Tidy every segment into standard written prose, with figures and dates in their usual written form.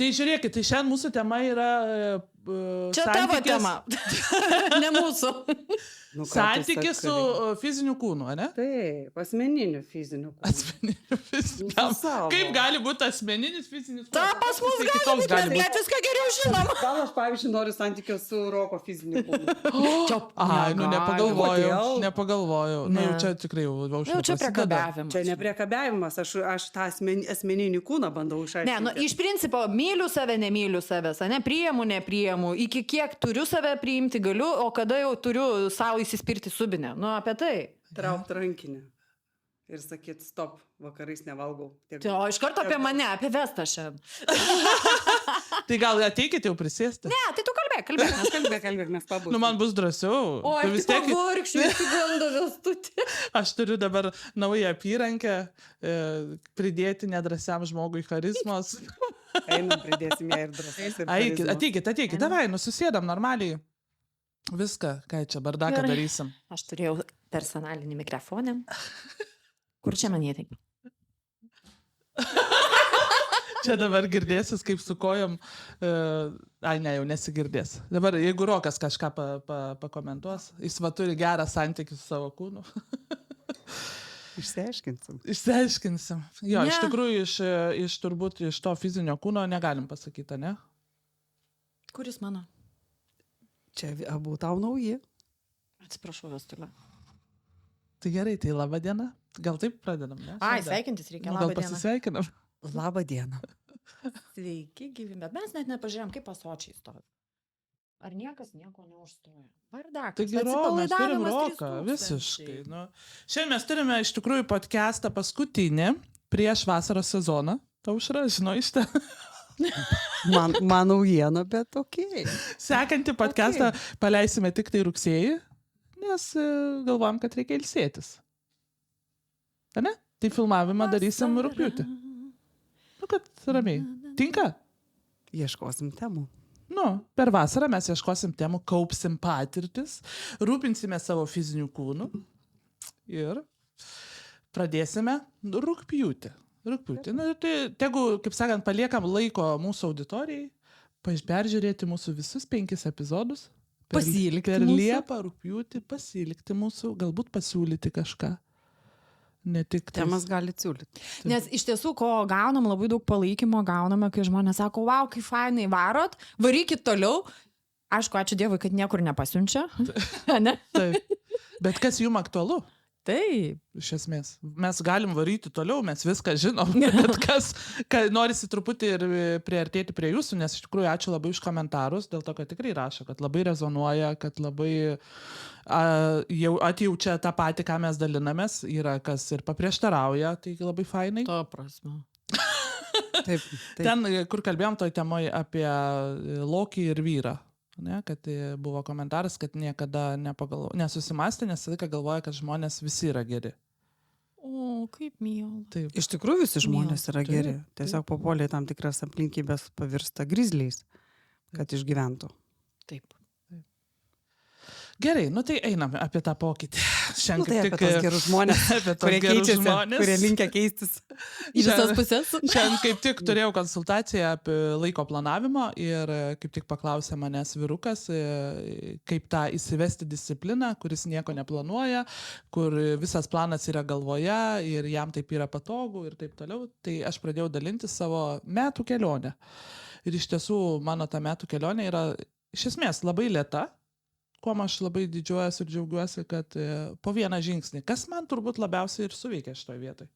Tai žiūrėkit, tai šiandien mūsų tema yra Čia tavo tema, ne mūsų. Nu, ką tu santykis su sakai? fiziniu kūnu, ne? Taip, asmeniniu fiziniu kūnu. Asmeniniu fiziniu. Su savo. Kaip gali būti asmeninis fizinis kūnas? Ta pas mus Tai gali kitoks būti, mes net viską geriau žinom. Gal aš, pavyzdžiui, noriu santykio su Roko fiziniu kūnu. Ai, nu Kodėl? nepagalvojau. Nu, Ne. jau čia tikrai jau Čia priekabiavimas. Čia nepriekabiavimas, aš tą asmeninį kūną bandau išaiškinti. Ne, nu, iš principo, myliu save, nemyliu savęs, ne, priimu, nepriimu, iki kiek turiu save priimti galiu, o kada jau turiu savo įsispirti subinę. Nu, apie tai. Traukt rankinę. Ir sakyt, stop, vakarais nevalgau. O iš karto apie mane, apie Vestą šiandien. Tai gal ateikite jau prisėsti? Ne, tai tu kalbėk. Kalbėk, mes pabūsim. Nu, man bus drąsiau. O, Tu aš tik pavargšiu, įsigando Vestutį. Aš turiu dabar naują apyrankę, pridėti nedrasiam žmogui charizmos. Einam, pridėsim ją ir drąsės. Ateikit, davai, susėdam normaliai. Viską, ką čia bardaką Gerai. darysim. Aš turėjau personalinį mikrofoną. Kur čia man jėtai? Čia dabar girdėsis, kaip su kojom. Ai, ne, jau nesigirdės. Dabar, jeigu Rokas kažką pakomentuos, jis va turi gerą santykį su savo kūnu. Išsiaiškinsim. Jo, iš tikrųjų, iš turbūt iš to fizinio kūno negalim pasakyti, ne? Kuris mano? Čia abu tau nauji. Atsiprašau, Vestulė. Tai gerai, tai laba diena. Gal taip pradedam, ne? Ai, sveikintis reikia. Gal Labą dieną. pasisveikinam. Labą dieną. Sveiki, gyvi, bet mes net nepažiūrėjom, kaip pasočiai stovi. Ar niekas nieko neužstoja? Vardakas. Taigi mes turim Roką, visiškai. Nu. Šiandien mes turime iš tikrųjų podcastą paskutinį prieš vasaros sezoną. Aušra, žinau iš ten. Man naujiena, bet okei. Sekantį podcastą paleisime tik tai rugsėjį, nes galvojam, kad reikia ilsėtis. Ne? Tai filmavimą darysim rugpjūtį. Nu, kad ramiai. Tinka? Ieškosim temų. Nu, per vasarą mes ieškosim temų, kaupsim patirtis, rūpinsime savo fizinių kūnų ir pradėsime rugpjūtį. Nu, tai tegu, kaip sakant, paliekam laiko mūsų auditorijai, peržiūrėti mūsų visus 5 epizodus. Pasilikti per mūsų. Liepą, rugpjūtį, pasilikti mūsų, galbūt pasiūlyti kažką. Ne tik Temas gali siūlyti. Nes iš tiesų, ko gaunam, labai daug palaikymo gauname, kai žmonės sako, wow, kaip fainai varot, varykit toliau. Aišku, ačiū Dievui, kad niekur nepasiunčia. Ne? Taip. Bet kas jums aktualu? Taip. Iš esmės. Mes galim varyti toliau, mes viską žinom, bet kas norisi truputį ir priartėti prie jūsų, nes iš tikrųjų ačiū labai už komentarus, dėl to, kad tikrai rašo, kad labai rezonuoja, kad labai jau atjaučia tą patį, ką mes dalinamės, yra kas ir paprieštarauja, tai labai fainai. To prasme. Taip. Ten, kur kalbėjom toj temoje apie Lokį ir vyrą. Ne, kad buvo komentaras, kad niekada nesusimastė, nes visą laiką galvoja, kad žmonės visi yra geri. O, kaip miela. Taip. Iš tikrųjų visi žmonės yra Taip, geri. Tiesiog papuolė tam tikras aplinkybės pavirsta grizliais, kad išgyventų. Taip. Gerai, nu tai einam apie tą pokytį. Nu, tai apie tos gerus žmonės, kurie keičiasi, kurie linkia keistis. Į visas pusės. Šiandien kaip tik turėjau konsultaciją apie laiko planavimą ir kaip tik paklausė manęs vyrukas, kaip tą įsivesti discipliną, kuris nieko neplanuoja, kur visas planas yra galvoje ir jam taip yra patogu ir taip toliau. Tai aš pradėjau dalinti savo metų kelionę. Ir iš tiesų mano ta metų kelionė yra iš esmės labai lėta. Kuo aš labai didžiuojuosi ir džiaugiuosi, kad po vieną žingsnį, kas man turbūt labiausiai ir suveikė šitoje vietoje,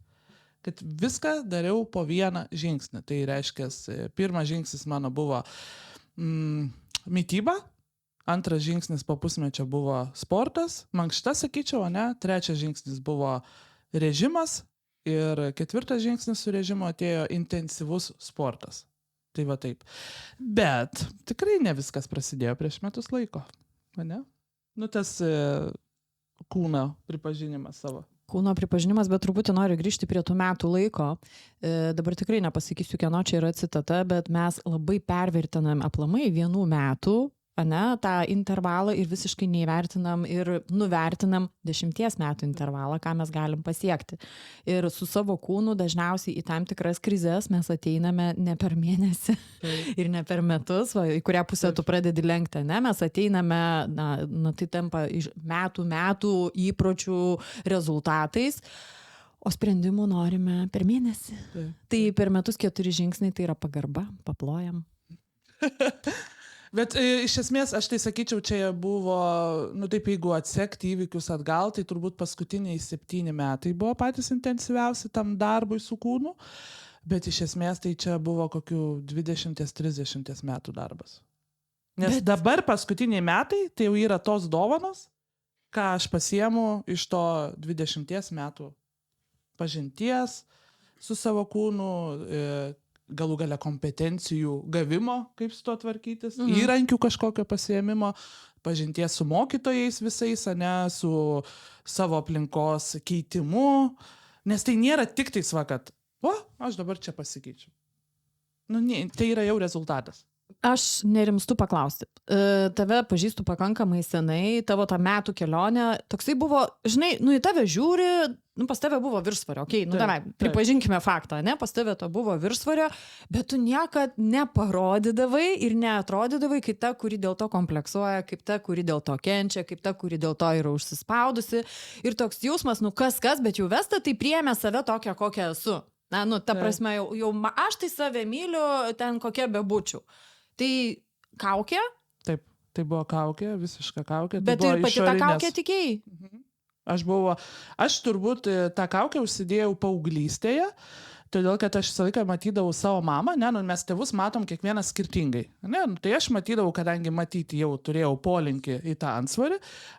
kad viską dariau po vieną žingsnį. Tai reiškia, pirmas žingsnis mano buvo mityba, antras žingsnis po pusmečio buvo sportas, mankšta sakyčiau, ne, trečias žingsnis buvo režimas ir ketvirtas žingsnis su režimu atėjo intensyvus sportas. Tai va taip. Bet tikrai ne viskas prasidėjo prieš metus laiko. Ne? Nu, tas kūno pripažinimas savo. Kūno pripažinimas, bet truputį noriu grįžti prie tų metų laiko. Dabar tikrai nepasakysiu, kieno čia yra citata, bet mes labai pervertinam aplamai 1 metų ane, tą intervalą ir visiškai neįvertinam ir nuvertinam 10 metų intervalą, ką mes galim pasiekti. Ir su savo kūnu dažniausiai į tam tikras krizes mes ateiname ne per mėnesį ir ne per metus, va, į kurią pusę tu pradedi lenkti, ne, mes ateiname, tai tampa iš metų įpročių rezultatais. O sprendimų norime per mėnesį. Tai per metus 4 žingsniai tai yra pagarba, paplojam. Bet iš esmės, aš tai sakyčiau, čia buvo, taip, jeigu atsekti įvykius atgal, tai turbūt paskutiniai 7 metai buvo patys intensyviausi tam darbui su kūnu, bet iš esmės tai čia buvo kokių 20-30 metų darbas. Nes dabar paskutiniai metai tai jau yra tos dovanos, ką aš pasiemu iš to 20 metų pažinties su savo kūnu, galų gale kompetencijų gavimo, kaip su to tvarkytis, įrankių kažkokio pasiėmimo, pažinties su mokytojais visais, ane, su savo aplinkos keitimu, nes tai nėra tik tai kad, aš dabar čia pasikeičiu. Tai yra jau rezultatas. Aš nerimstu paklausti. Tave pažįstu pakankamai senai, tavo tą metų kelionę, toksai buvo, žinai, į tave žiūri, pas tave buvo viršsvario, davai, pripažinkime faktą, ne, pas tave to buvo viršsvario, bet tu niekad neparodydavai ir neatrodydavai kaip ta, kuri dėl to kompleksuoja, kaip ta, kuri dėl to kenčia, kaip ta, kuri dėl to yra užsispaudusi. Ir toks jausmas, kas, bet jau Vesta tai priėmė save tokią, kokią esu. Ta prasme, jau aš tai save myliu, ten kokia bebūčiau. Tai kaukė? Taip, tai buvo kaukė, visiška kaukė. Bet tai ir pati tą kaukę tikėjai? Aš turbūt tą kaukę užsidėjau paauglystėje, todėl kad aš visą laiką matydavau savo mamą, mes tėvus matom kiekvienas skirtingai. Tai aš matydavau, kadangi matyti jau turėjau polinkį į tą antsvorį,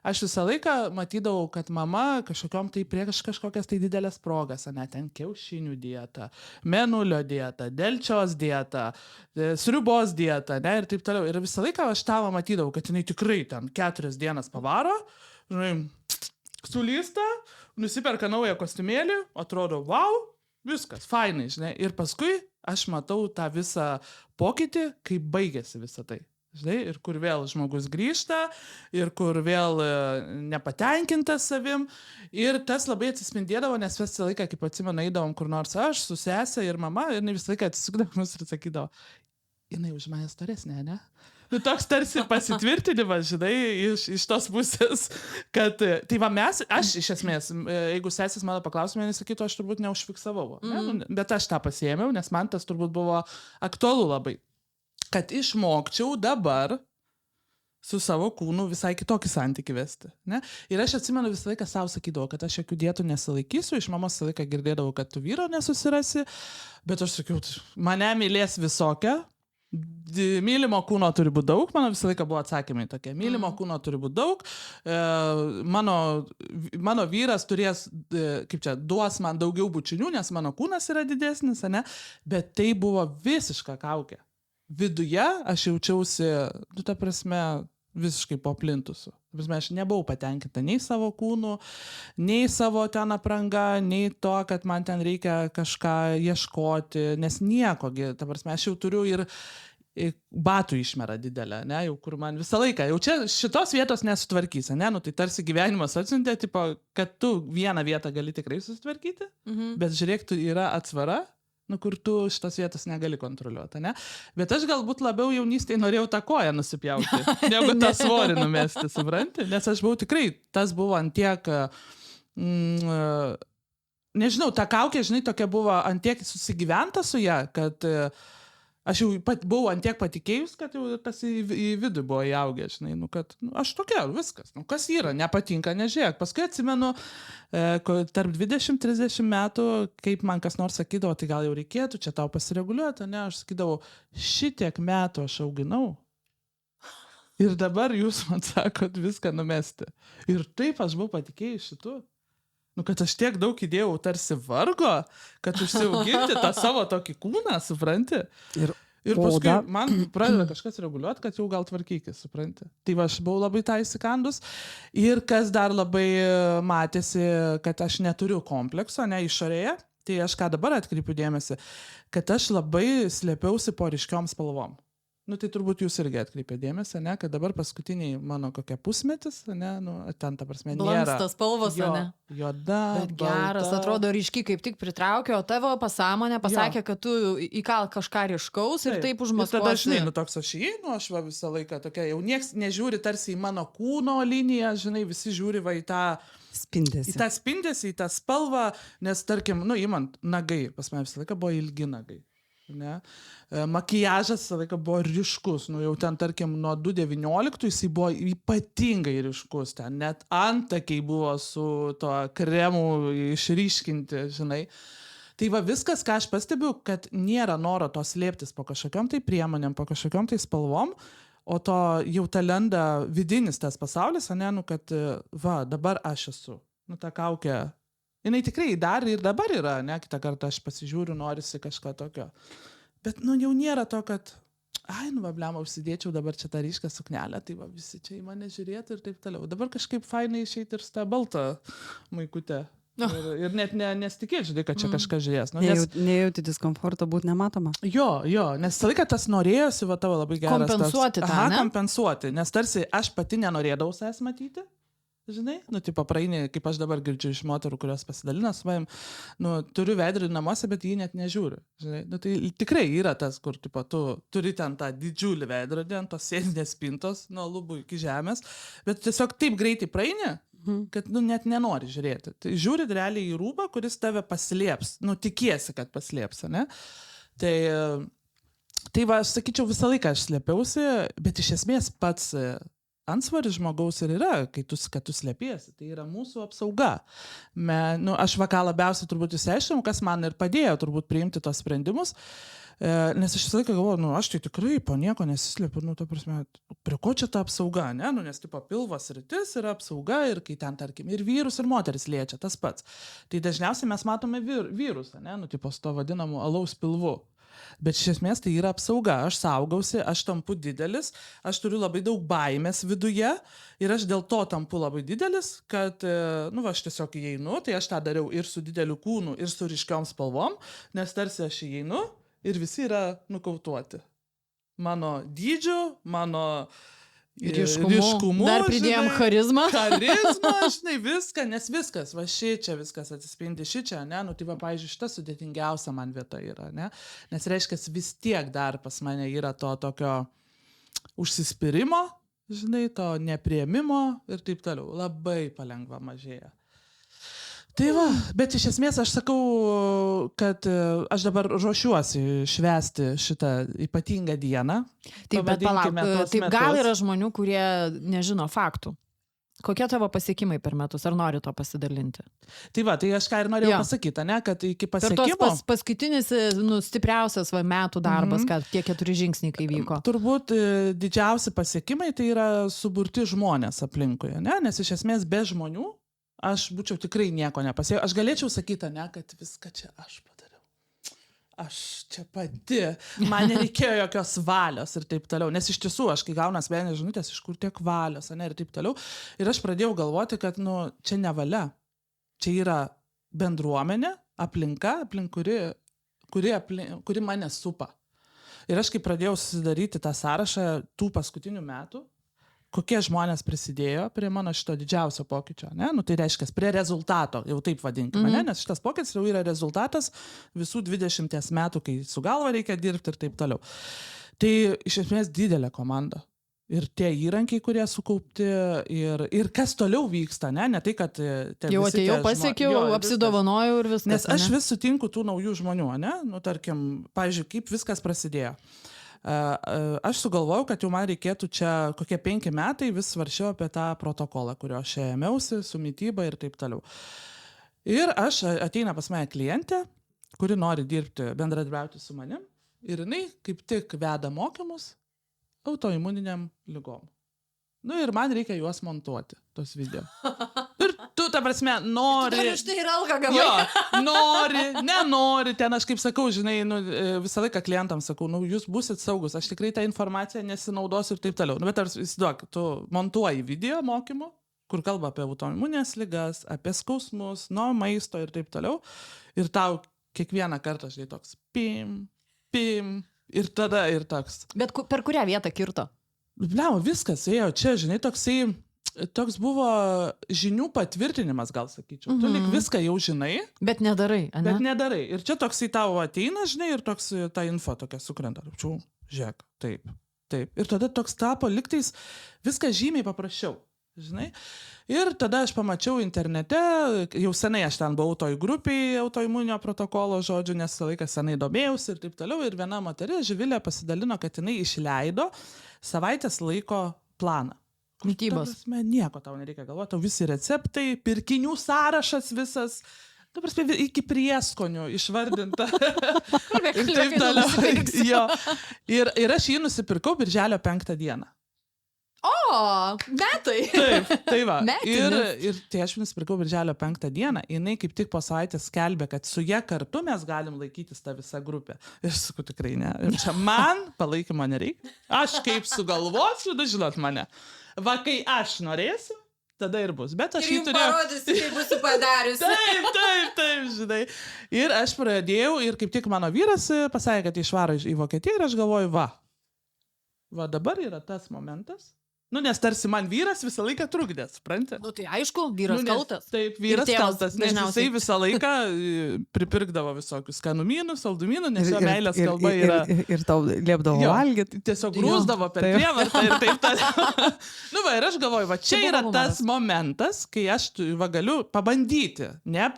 aš visą laiką matydavau, kad mama kažkokiom tai prieš kažkokias tai didelės progas, ten kiaušinių dieta, menulio dieta, delčios dieta, sriubos dieta, ir taip toliau. Ir visą laiką aš tavo matydavau, kad jinai tikrai ten 4 dienas pavaro, sulysta, nusiperka naują kostiumėlį, atrodo, wow, viskas, fainai, žinai. Ir paskui aš matau tą visą pokytį, kaip baigėsi visą tai. Žinai, ir kur vėl žmogus grįžta, ir kur vėl nepatenkintas savim. Ir tas labai atsispindėdavo, nes visą laiką, kaip atsimenu, eidavom kur nors aš, su sese ir mama, ir visą laiką atsisukdavo mus ir sakydavo, jinai už mane storesnė, ne? Toks tarsi pasitvirtinimas, žinai, iš tos pusės, kad, tai va aš iš esmės, jeigu sesis mano paklausime, jis sakytų, aš turbūt neužfiksavau, bet aš tą pasiėmiau, nes man tas turbūt buvo aktualu labai, kad išmokčiau dabar su savo kūnu visai kitokį santykį vesti, ne? Ir aš atsimenu visą laiką savo sakydavau, kad aš jokių dietų nesilaikysiu, iš mamos visą laiką girdėdavau, kad tu vyro nesusirasi, bet aš sakiau, mane mylės visokia, mylimo kūno turi būti daug, mano visą laiką buvo atsakymai tokie, mylimo kūno turi būti daug, mano vyras turės, duos man daugiau bučinių, nes mano kūnas yra didesnis, ne? Bet tai buvo visiška kaukė. Viduje aš jaučiausi, ta prasme, visiškai po plintusu. Aš nebuvau patenkinta nei savo kūnu, nei savo ten apranga, nei to, kad man ten reikia kažką ieškoti, nes nieko, aš jau turiu ir batų išmerą didelę, ne, jau kur man visą laiką, jau čia šitos vietos nesutvarkysi, ne, tai tarsi gyvenimas atsiuntė, tipo, kad tu vieną vietą gali tikrai susitvarkyti, bet žiūrėk, tu yra atsvara, kur tu šitos vietos negali kontroliuoti, ne? Bet aš galbūt labiau jaunystėje norėjau tą koją nusipjauti, negu tą svorį numesti, supranti? Nes aš buvau tikrai, tas buvo antiek, nežinau, ta kaukė, žinai, tokia buvo antiek susigyventa su ją, kad aš jau buvau antiek patikėjus, kad jau tas į vidų buvo įaugę, žinai, kad aš tokia, viskas, kas yra, nepatinka, nežiūrėk. Paskui atsimenu, tarp 20-30 metų, kaip man kas nors sakydavo, tai gal jau reikėtų čia tau pasireguliuoti, ne, aš sakydavau, šitiek metų aš auginau ir dabar jūs man sakot viską numesti. Ir taip aš buvau patikėjus šitu. Kad aš tiek daug įdėjau tarsi vargo, kad užsiauginti tą savo tokį kūną, supranti? Ir paskui man pradeda kažkas reguliuoti, kad jau gal tvarkykis, supranti? Tai aš buvau labai tą įsikandus. Ir kas dar labai matėsi, kad aš neturiu komplekso, ne, išorėje, tai aš ką dabar atkreipiu dėmesį, kad aš labai slėpiausi po ryškiom spalvom. Nu, tai turbūt jūs irgi atkreipė dėmesį, ne, kad dabar paskutiniai mano kokia pusmetis, ne, nu, ten ta prasme nėra. Blankstas spalvos, ne? Juoda, Bet geras, balta. atrodo ryškiai kaip tik pritraukė, o tavo pasąmonė pasakė, kad tu įkal kažką ryškaus ir taip užmaskuosi. Ir tada žinai, nu toks aš įeinu, aš va visą laiką tokia, jau nieks nežiūri tarsi į mano kūno liniją, žinai, visi žiūri va į tą Spindėsi. į tą spindesį, į tą spalvą, nes tarkim, nu, įmant nagai, pas mane visą laiką buvo ilgi nagai. Ne? Makijažas visą laiką buvo ryškus, nu jau ten tarkim nuo 2019 jisai buvo ypatingai ryškus, ten net antakiai buvo su to kremu išryškinti, žinai. Tai va viskas, ką aš pastebiu, kad nėra noro to slėptis po kažkokiom tai priemonėm, po kažkokiom tai spalvom, o to jau talenda vidinis tas pasaulis, ne, nu kad va, dabar aš esu, nu ta kaukė. Jinai tikrai dar ir dabar yra, ne, kitą kartą aš pasižiūriu, norisi kažką tokio. Bet, nu, jau nėra to, kad, nu, va, blema, užsidėčiau dabar čia tą ryšką suknelę, tai va, visi čia į mane žiūrėtų ir taip toliau. Dabar kažkaip fainai išeiti ir su tą baltą maikutę. Ir net nesitikėti, žinai, kad čia kažkas žiūrės. Nu, Nejauti diskomforto būti nematoma. Jo, nes visą laiką tas norėjosi, va, tavo labai geras. Kompensuoti tą, ne? Kompensuoti, nes tarsi aš pati nenorėdavau savęs matyti. Žinai, nu, tipo, praeini, kaip aš dabar girdžiu iš moterų, kurios pasidalina su manim, nu, turiu veidrodį namuose, bet jį net nežiūriu. Žinai, nu, tai tikrai yra tas, kur, tipo, tu turi ten tą didžiulį veidrodį ant tos sėdinės spintos, nuo lubų iki žemės, bet tiesiog taip greitai praeini, kad, nu, net nenori žiūrėti. Tai žiūri realiai į rūbą, kuris tave paslėps, nu, tikiesi, kad paslėps, ne? Tai va, aš sakyčiau, visą laiką aš slėpiausi, bet iš esmės pats antsvaris žmogaus ir yra, kad tu slėpiesi. Tai yra mūsų apsauga. Nu, aš ką labiausiai turbūt išsiaiškinau, kas man ir padėjo turbūt priimti tos sprendimus, nes aš visą laiką galvoju, nu, aš tai tikrai po nieko nesislėpiu, nu, ta prasme, prie ko čia ta apsauga, ne? Nu, nes tipo pilvo sritis yra apsauga ir kai ten, tarkim, ir vyrus, ir moteris liečia, tas pats. Tai dažniausiai mes matome vyrusą, ne? Nu, tipo, su to vadinamu alaus pilvu. Bet iš esmės tai yra apsauga, aš saugausi, aš tampu didelis, aš turiu labai daug baimės viduje ir aš dėl to tampu labai didelis, kad, nu, aš tiesiog įeinu, tai aš tą dariau ir su dideliu kūnu, ir su ryškiom spalvom, nes tarsi aš įeinu ir visi yra nukautuoti. Mano dydžiu, mano ryškumu. Dar pridėjom charizmą. Charizmą, žinai, viską, nes viskas, va šičia viskas atsispindi šičia, ne, nu tai va, pavyzdžiui, šita sudėtingiausia man vieta yra, ne, nes reiškia vis tiek dar pas mane yra to tokio užsispyrimo, žinai, to nepriėmimo ir taip toliau, labai palengva mažėja. Tai va, bet iš esmės aš sakau, kad aš dabar ruošiuosi švęsti šitą ypatingą dieną. Taip, bet palauk, taip gal yra žmonių, kurie nežino faktų. Kokie tavo pasiekimai per metus, ar nori to pasidalinti? Tai va, tai aš ką ir norėjau pasakyti, ne, kad iki pasiekimo... Per tos paskutinis, nu, stipriausias metų darbas, kad tie 4 žingsniai, kai vyko. Turbūt didžiausi pasiekimai tai yra suburti žmonės aplinkuje, ne, nes iš esmės be žmonių aš būčiau tikrai nieko nepasiekiau. Aš galėčiau sakyti, ne, kad viską čia aš padariau. Aš čia pati. Man nereikėjo jokios valios ir taip toliau. Nes iš tiesų, aš kai gaunu asmeninės žinutės, iš kur tiek valios, ne, ir taip toliau. Ir aš pradėjau galvoti, kad, nu, čia ne valia. Čia yra bendruomenė, aplinka, kuri mane supa. Ir aš kai pradėjau susidaryti tą sąrašą tų paskutinių metų, kokie žmonės prisidėjo prie mano šito didžiausio pokyčio, ne? Nu, tai reiškia, prie rezultato, jau taip vadinkime, ne? Nes šitas pokytis jau yra rezultatas visų 20 metų, kai su galva reikia dirbti ir taip toliau. Tai iš esmės didelė komanda. Ir tie įrankiai, kurie sukaupti, ir kas toliau vyksta, ne? Ne tai, kad... Jau atėjau, pasiekiau, apsidovanojau ir viskas. Nes aš vis sutinku tų naujų žmonių, ne? Nu, tarkim, pavyzdžiui, kaip viskas prasidėjo. Aš sugalvojau, kad jau man reikėtų čia kokie 5 metai vis svaršiau apie tą protokolą, kurio aš ėmiausi su mityba ir taip toliau. Ir ateina pas mane klientė, kuri nori dirbti, bendradarbiauti su manim ir jinai kaip tik veda mokymus autoimuniniam ligom. Nu ir man reikia juos montuoti, tos video. Ir tu, ta prasme, nori... Dar iš tai ir algą gavai. Jo, nori, nenori, ten aš kaip sakau, žinai, nu, visą laiką klientams sakau, nu, jūs būsit saugus, aš tikrai tą informaciją nesinaudosiu ir taip toliau. Nu, bet įsivaizduok, tu montuoji video mokymų, kur kalba apie autoimuninės ligas, apie skausmus, nuo maisto ir taip toliau. Ir tau kiekvieną kartą, žinai, toks pim, Ir tada ir toks. Bet per kurią vietą kirto? Bliam, viskas ėjo čia, žinai, toks buvo žinių patvirtinimas, gal sakyčiau. Tu lik viską jau žinai, Bet nedarai, ane? bet nedarai. Ir čia toksai tavo ateina, žinai, ir toks ta info tokia sukrenta. Žiūrėk, taip. Ir tada toks tapo liktais viskas žymiai paprasčiau, žinai. Ir tada aš pamačiau internete, jau senai aš ten buvau toj grupiai autoimuninio protokolo žodžių, nes laikas senai domėjausi ir taip toliau. Ir viena moteris, Živilė, pasidalino, kad jinai išleido savaitės laiko planą. Mitybos. Ta prasme, nieko tau nereikia galvoti, tau visi receptai, pirkinių sąrašas visas, ta prasme, iki prieskonių išvardinta. Ir taip toliau. Jo. Ir aš jį nusipirkau birželio 5 dieną. O, metai. Taip, tai va. Metinis. Ir tai aš nusipirkau birželio 5 dieną, jinai kaip tik po savaitės skelbė, kad su ja kartu mes galim laikytis tą visą grupę. Ir sakau, tikrai ne. Ir čia man palaikymo nereikia. Aš kaip sugalvosiu, žinot mane. Va, kai aš norėsiu, tada ir bus. Bet aš jį turėjau. Parodysiu, kaip būsiu padariusi. Taip, žinai. Ir aš pradėjau ir kaip tik mano vyras pasakė, kad išvaro į Vokietiją ir aš galvoju, va dabar yra tas momentas. Nu, nes tarsi man vyras visą laiką trukdė, supranti? Nu, tai aišku, vyras kaltas. Taip, vyras Ir tėvas kaltas, nes dažniausiai. jisai visą laiką pripirkdavo visokius skanumynų, saldumynų, nes jo meilės kalba yra... Ir tau liepdavo valgyti. Tiesiog grūsdavo per prievartą ir taip toliau. Nu va, ir aš galvoju, va čia yra tas momentas, kai aš va galiu pabandyti. Ne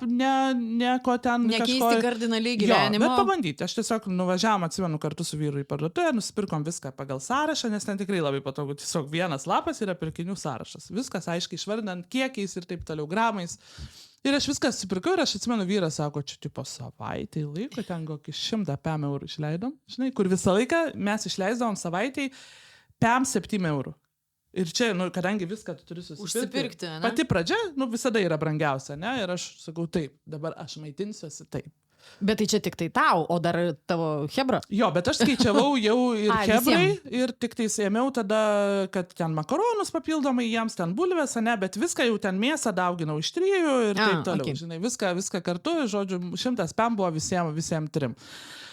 ko ten Nekeisti kažko... kardinaliai Jo, gyvenimo. bet pabandyti. Aš tiesiog nuvažiavam, atsimenu, kartu su vyru į parduotuvę, nusipirkom viską pagal sąrašą, nes ten tikrai labai patogu. Tiesiog vienas lapas yra pirkinių sąrašas. Viskas aiškiai išvardant kiekiais ir taip toliau gramais. Ir aš viską susipirkau ir aš atsimenu, vyras sako, čia tipo savaitėj laiko, ten kokį 100 eurų išleidom. Žinai, kur visą laiką mes išleisdavom savaitėj 7 eurų. Ir čia, nu, kadangi viską tu turi Užsipirkti, ne? Pati pradžia, nu, visada yra brangiausia, ne? Ir aš sakau, taip, dabar aš maitinsiuosi taip. Bet tai čia tik tai tau, o dar tavo hebra. Jo, bet aš skaičiavau jau ir Ai, hebrai visiem. ir tik tai ėmiau tada, kad ten makaronus papildomai jiems, ten bulvės, ne, bet viską jau ten mėsą dauginau iš 3 ir taip toliau. Okay. Žinai, viską kartu, žodžiu, 100 pem buvo visiems 3.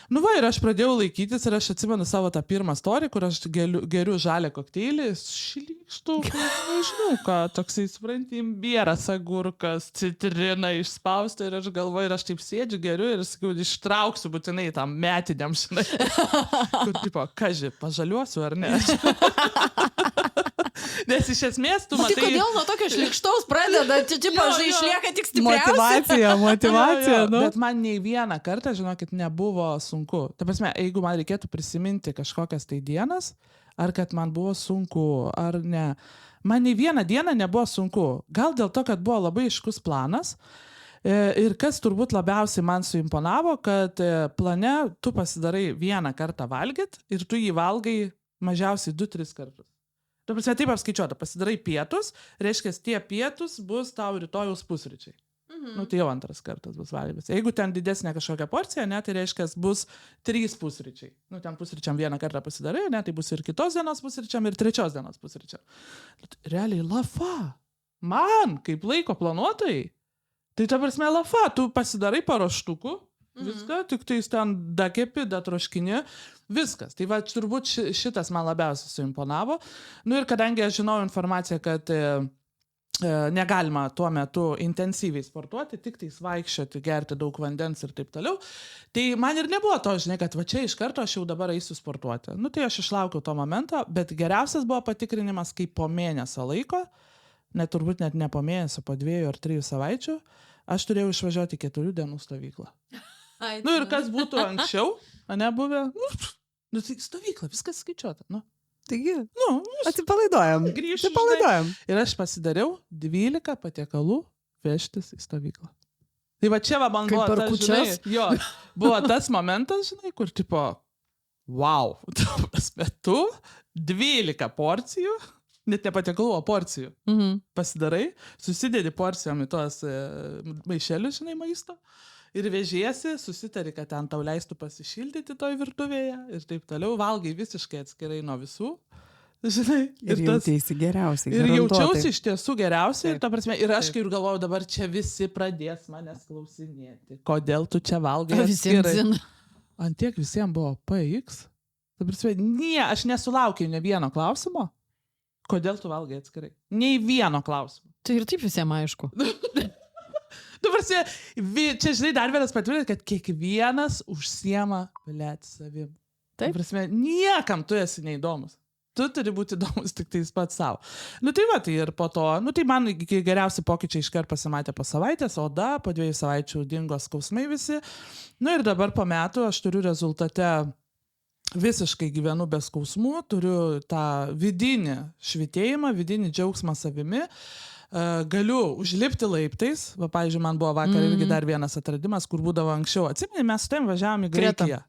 Nu va, ir aš pradėjau laikytis ir aš atsimenu savo tą pirmą storį, kur aš geriu žalią kokteilį, šlykštų, nežinau ką, toksai, supranti, imbieras, agurkas, citrina išspausta ir aš galvoju, ir aš taip sėdžiu geriu ir sakau, ištrauksiu būtinai tam metiniam, žinai. Kur tipo, kaži, pažaliuosiu ar ne? Nes iš esmės tu matai... Tai kodėl nuo tokio šlikštaus pradeda, čia pažai išlieka tik stipriausia. Motyvacija, nu. Bet man nei vieną kartą, žinokit, nebuvo sunku. Ta prasme, jeigu man reikėtų prisiminti kažkokias tai dienas, ar kad man buvo sunku, ar ne. Man nei vieną dieną nebuvo sunku. Gal dėl to, kad buvo labai aiškus planas. Ir kas turbūt labiausiai man suimponavo, kad plane tu pasidarai vieną kartą valgyt ir tu jį valgai mažiausiai 2-3 kartus. Tu prasme, taip apskaičiuota, pasidarai pietus, reiškia, tie pietus bus tau rytojaus pusryčiai. Nu, tai jau antras kartas bus valgymas. Jeigu ten didesnė kažkokia porcija, ne, tai reiškia, bus 3 pusryčiai. Nu, ten pusryčiam vieną kartą pasidarai, ne, tai bus ir kitos dienos pusryčiam, ir trečios dienos pusryčiam. Realiai lafa. Man, kaip laiko planuotojai, tai ta prasme lafa, tu pasidarai paruoštukų, viską, tik tai ten dakepi, datroškinė, viskas. Tai va, turbūt šitas man labiausiai suimponavo. Nu ir kadangi aš žinau informaciją, kad negalima tuo metu intensyviai sportuoti, tik tais vaikščioti, gerti daug vandens ir taip toliau, tai man ir nebuvo to, žinai, kad va čia iš karto aš jau dabar eisiu sportuoti. Nu tai aš išlaukiau to momento, bet geriausias buvo patikrinimas, kai po mėnesio laiko, turbūt net ne po mėnesio, po 2 ar 3 savaičių, aš turėjau išvažiuoti 4 dienų stovyklą. Nu ir kas būtų anksčiau, nebuvę, nu tai stovykla, viskas skaičiuota, nu. Taigi, Nu, atsipalaiduojam. grįžtu, Atsipalaiduojam. ir aš pasidariau 12 patiekalų vežtis į stovyklą. Tai va čia va man Kaip buvo per tas, kūčias? žinai, jo, buvo tas momentas, žinai, kur tipo, wow, tu 12 porcijų, net ne patiekalų, o porcijų pasidarai, susidedi porcijom į tos maišelius, žinai, maisto. Ir vežiesi, susitari, kad ten tau leistų pasišildyti toj virtuvėje ir taip toliau, valgai visiškai atskirai nuo visų, žinai. Ir jautėsi geriausiai. Ir garantuotai. jaučiausi iš tiesų geriausiai, Taip. ta prasme, ir aš kaip galvojau, dabar čia visi pradės manęs klausinėti, kodėl tu čia valgai Visiems atskirai. zina. Ant tiek visiems buvo PX, Aš nesulaukiu ne vieno klausimo, kodėl tu valgai atskirai. Nei vieno klausimo. Tai ir taip visiems aišku. Čia, žinai, dar vienas patvirtinti, kad kiekvienas užsiema, savim. Taip. Niekam tu esi neįdomus. Tu turi būti įdomus tik tais pats savo. Tai va, tai ir po to, tai man geriausi pokyčiai iškart pasimatė po savaitės, oda, po 2 savaičių dingo skausmai visi. Ir dabar po metų aš turiu rezultate visiškai gyvenu be skausmų, turiu tą vidinį švitėjimą, vidinį džiaugsmą savimi. Galiu užlipti laiptais. Va, pavyzdžiui, man buvo vakar irgi dar vienas atradimas, kur būdavo anksčiau. Atsimeni, mes su tavim važiavom į Graikiją.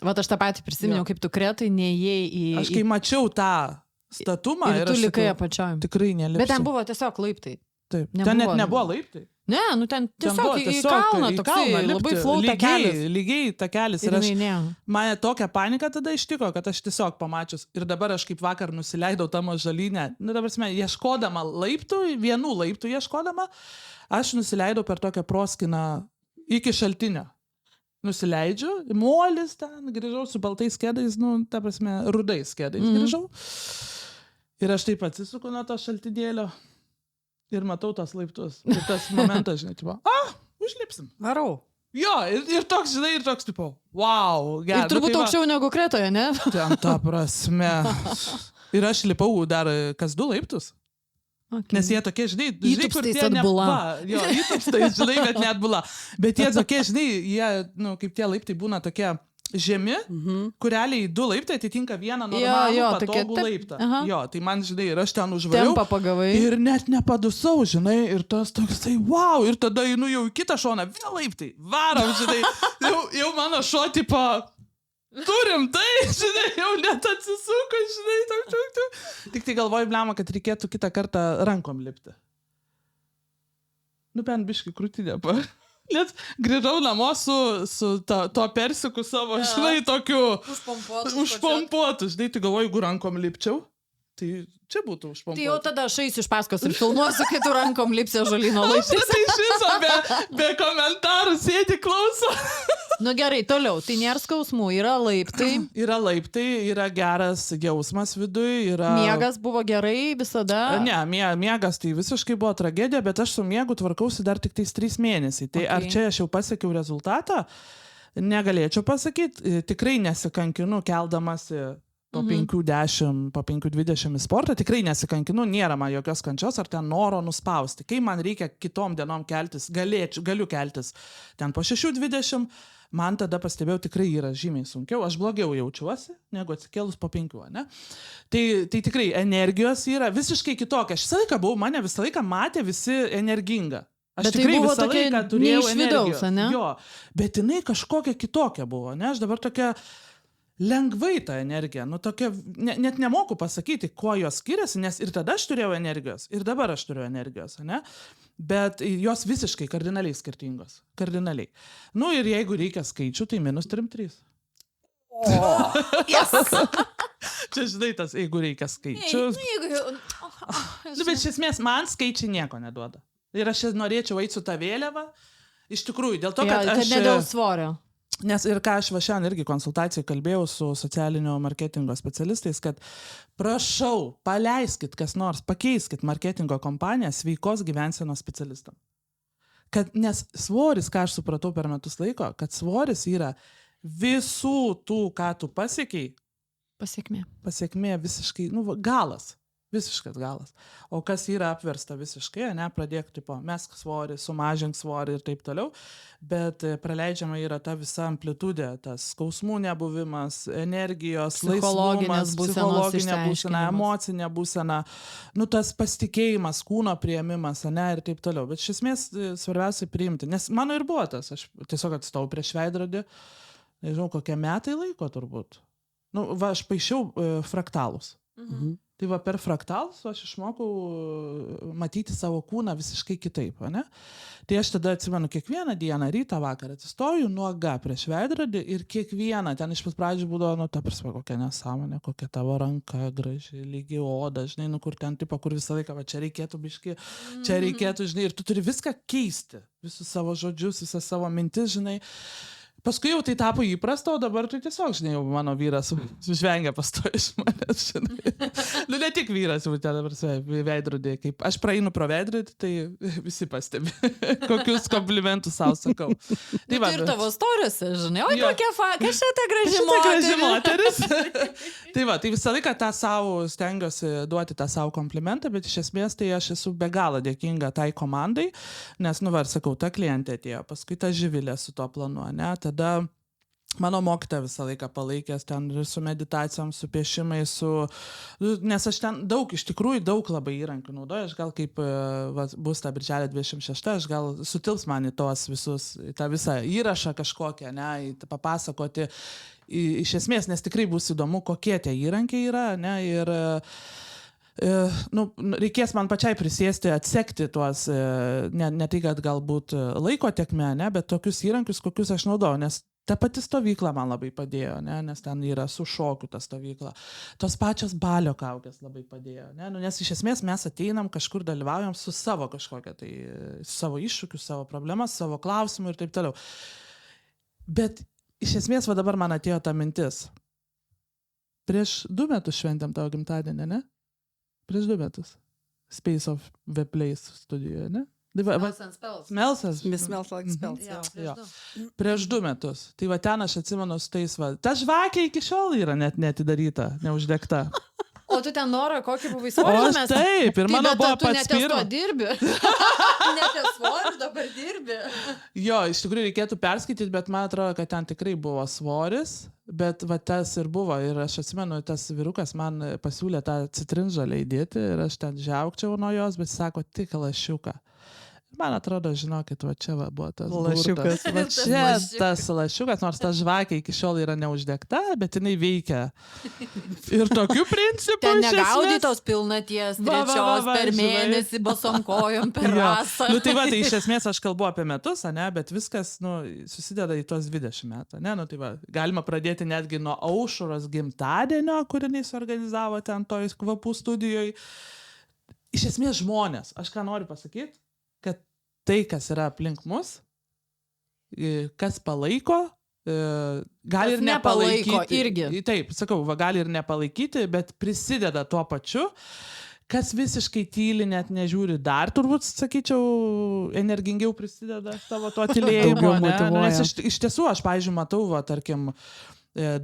Vat aš tą patį prisiminiau, kaip tu Kretai neįėjai į... Aš kai mačiau tą statumą ir tu likai apačioj. Tikrai nelipsiu. Bet ten buvo tiesiog laiptai. Taip. Ten net nebuvo laiptai. Ne, ten tiesiog į kalną toksai labai flow takelis. Lygiai takelis. Ir mane tokia panika tada ištiko, kad aš tiesiog pamačius. Ir dabar aš kaip vakar nusileidau tam žalyne. Dabar ieškodama laiptų, vienų laiptų ieškodama, aš nusileidau per tokią proskiną iki šaltinio. Nusileidžiu, molis ten, grįžau su baltais kėdais, rudais kėdais grįžau. Ir aš taip atsisuku nuo to šaltinėlio. Ir matau tas laiptus. Ir tas momentas, žinai, tipo, užlipsim. Varau. Jo, ir toks, žinai, ir toks, tipo, wow, gerai. Ir turbūt aukščiau negu Kretoje, ne? Ten ta prasme. Ir aš lipau dar kas 2 laiptus. Okay. Nes jie tokie, žinai, kur tie atbula. Jo, įtupstais, žinai, bet net bula. Bet jie tokie, žinai, jie, kaip tie laiptai būna tokie žemi, kur realiai 2 laiptai atitinka vieną normalų patogų laiptą. Jo, tai man, žinai, ir aš ten užvariau. Tempą pagavai. Ir net nepadusau, žinai, ir tas toksai, wow, ir tada einu jau į kitą šoną, vėl laiptai, varom, žinai, jau mano šuo, tipo, turim tai, žinai, jau net atsisuko, žinai, Tik tai galvoju, blema, kad reikėtų kitą kartą rankom lipti. Bent biškai krūtinę Net grįžau namo su to persiku savo, žinai, tokiu užpompuotu, žinai, tai galvoju, jeigu rankom lipčiau, tai čia būtų užpompuotu. Tai jau tada aš eisiu iš paskos ir filmuosiu, kai tu rankom lipsi žalyno laiptais. Tai iš viso be komentarų sėdi klauso. Gerai, toliau, tai nėra skausmų, yra laiptai. Yra laiptai, yra geras jausmas viduj, yra... Miegas buvo gerai visada? Ne, miegas tai visiškai buvo tragedija, bet aš su miegu tvarkausi dar tik tais 3 mėnesiai. Tai ar čia aš jau pasiekiau rezultatą? Negalėčiau pasakyti. Tikrai nesikankinu keldamasi po 5-10, po 5-20 į sportą. Tikrai nesikankinu, nėra man jokios kančios ar ten noro nuspausti. Kai man reikia kitom dienom keltis, galiu keltis ten po 6-20. Man tada pastebėjau, tikrai yra žymiai sunkiau. Aš blogiau jaučiuosi, negu atsikėlus po 5, ne? Tai tikrai energijos yra visiškai kitokia. Aš mane visą laiką matė visi energingą. Aš bet tikrai tai visą laiką turėjau energijos. Ne? Jo, bet jinai kažkokia kitokia buvo, ne? Aš dabar tokia lengvai ta energija, tokia, net nemoku pasakyti, kuo jos skiriasi, nes ir tada aš turėjau energijos, ir dabar aš turiu energijos, ne? Bet jos visiškai kardinaliai skirtingos. Kardinaliai. Ir jeigu reikia skaičių, tai -3. Yes! Čia, žinai, tas, jeigu reikia skaičių. Bet iš esmės, man skaičiai nieko neduoda. Ir aš norėčiau eiti su ta vėliava. Iš tikrųjų, dėl to, kad aš... Ne dėl svorio. Nes ir ką aš šiandien irgi konsultacijai kalbėjau su socialinio marketingo specialistais, kad prašau, paleiskit kas nors, pakeiskit marketingo kompaniją sveikos gyvensenos specialistam. Nes svoris, ką aš supratau per metus laiko, kad svoris yra visų tų, ką tu pasiekiai, pasiekmė visiškai, galas. Visiškas galas. O kas yra apversta visiškai, ne, pradėk, tipo, mesk svorį, sumažink svorį ir taip toliau, bet praleidžiama yra ta visa amplitudė, tas skausmų nebuvimas, energijos, laisvumas, psichologinė būsena, emocinė būsena, tas pasitikėjimas, kūno priėmimas, ne, ir taip toliau. Bet iš esmės svarbiausia priimti, nes mano ir buvo tas, aš tiesiog atstovau prieš veidrodį, nežinau, kokie metai laiko turbūt. Aš paišiau fraktalus. Tai per fraktalus aš išmokau matyti savo kūną visiškai kitaip, ne? Tai aš tada atsimenu kiekvieną dieną, rytą vakarą atsistoju nuoga prieš veidrodį ir kiekvieną, ten iš pat pradžių būdavo, ta prasme, kokia nesąmonė, kokia tavo ranka graži, lygi oda, žinai, kur ten, tipo, kur visą laiką, čia reikėtų biški, čia reikėtų, žinai, ir tu turi viską keisti, visus savo žodžius, visą savo mintis, žinai. Paskui jau tai tapo įprasta, o dabar tai tiesiog, žinai, jau mano vyras žvengia pastoja iš manęs, žinai. Nu, ne tik vyras, jau ten dabar veidrodė, kaip aš praeinu pro veidrodį, tai visi pastebi, kokius komplimentus savo sakau. Tai ir tavo storiuose, žinai, oi, kas čia ta graži moteris. Tai va, tai visą laiką tą savo stengiuosi duoti tą savo komplimentą, bet iš esmės tai aš esu be galo dėkinga tai komandai, nes, nu, var, sakau, ta klientė atėjo, paskui ta Živilė su tuo planu, ne, tada mano mokytoja visą laiką palaikęs ten ir su meditacijom, su piešimais, nes aš ten iš tikrųjų daug labai įrankių naudoju, aš gal kaip bus ta birželio 26, aš gal sutilps man į tos visus, į tą visą įrašą kažkokią, ne, papasakoti iš esmės, nes tikrai bus įdomu, kokie tie įrankiai yra, ne, ir nu, reikės man pačiai prisėsti, atsekti tuos, ne tai, kad galbūt laiko tekme, ne, bet tokius įrankius, kokius aš naudojau, nes ta pati stovykla man labai padėjo, ne, nes ten yra su šokiu ta stovykla. Tos pačios balio kaukės labai padėjo, ne, nu, nes iš esmės mes ateinam, kažkur dalyvaujam su savo kažkokia, tai su savo iššūkiu, savo problemas, savo klausimu ir taip toliau. Bet iš esmės va dabar man atėjo ta mintis. Prieš 2 metus šventėm tavo gimtadienį, ne? Prieš 2 metus. Space of the Place studijoje, ne? Smelsas. Miss Smells Like Spells. Jo. Prieš 2 metus. Tai va ten aš atsimenu su tais va. Ta žvakė iki šiol yra net neatidaryta, neuždegta. O tu ten norą kokį buvai svorį? O taip, ir mano buvo pats pirmas. Tu dirbi. Neties svorį dabar dirbi. Jo, iš tikrųjų reikėtų perskaityti, bet man atrodo, kad ten tikrai buvo svoris, bet va tas ir buvo. Ir aš atsimenu, tas vyrukas man pasiūlė tą citrinžalę įdėti ir aš ten žiaukčiau nuo jos, bet sako, tik lašiuką. Man atrodo, žinokit, va čia va buvo tas lašiukas. Va čia tas lašiukas, nors ta žvakė iki šiol yra neuždegta, bet jinai veikia. Ir tokiu principu. Ten negaudytos pilnaties, trečios per mėnesį, basom kojom per rasą. Nu tai va, tai iš esmės aš kalbu apie metus, ne, bet viskas, nu, susideda į tos 20 metų, ne, nu tai va, galima pradėti netgi nuo Aušros gimtadienio, kur jinai suorganizavo ten toj kvapų studijoje. Iš esmės žmonės, aš ką noriu pasakyti, kad tai, kas yra aplink mus, kas palaiko, gali ir nepalaikyti. Irgi. Taip, sakau, va, gali ir nepalaikyti, bet prisideda tuo pačiu, kas visiškai tyli, net nežiūri, dar turbūt, sakyčiau, energingiau prisideda savo to tylėjimo. Nes iš tiesų, aš, pavyzdžiui, matau, va, tarkim,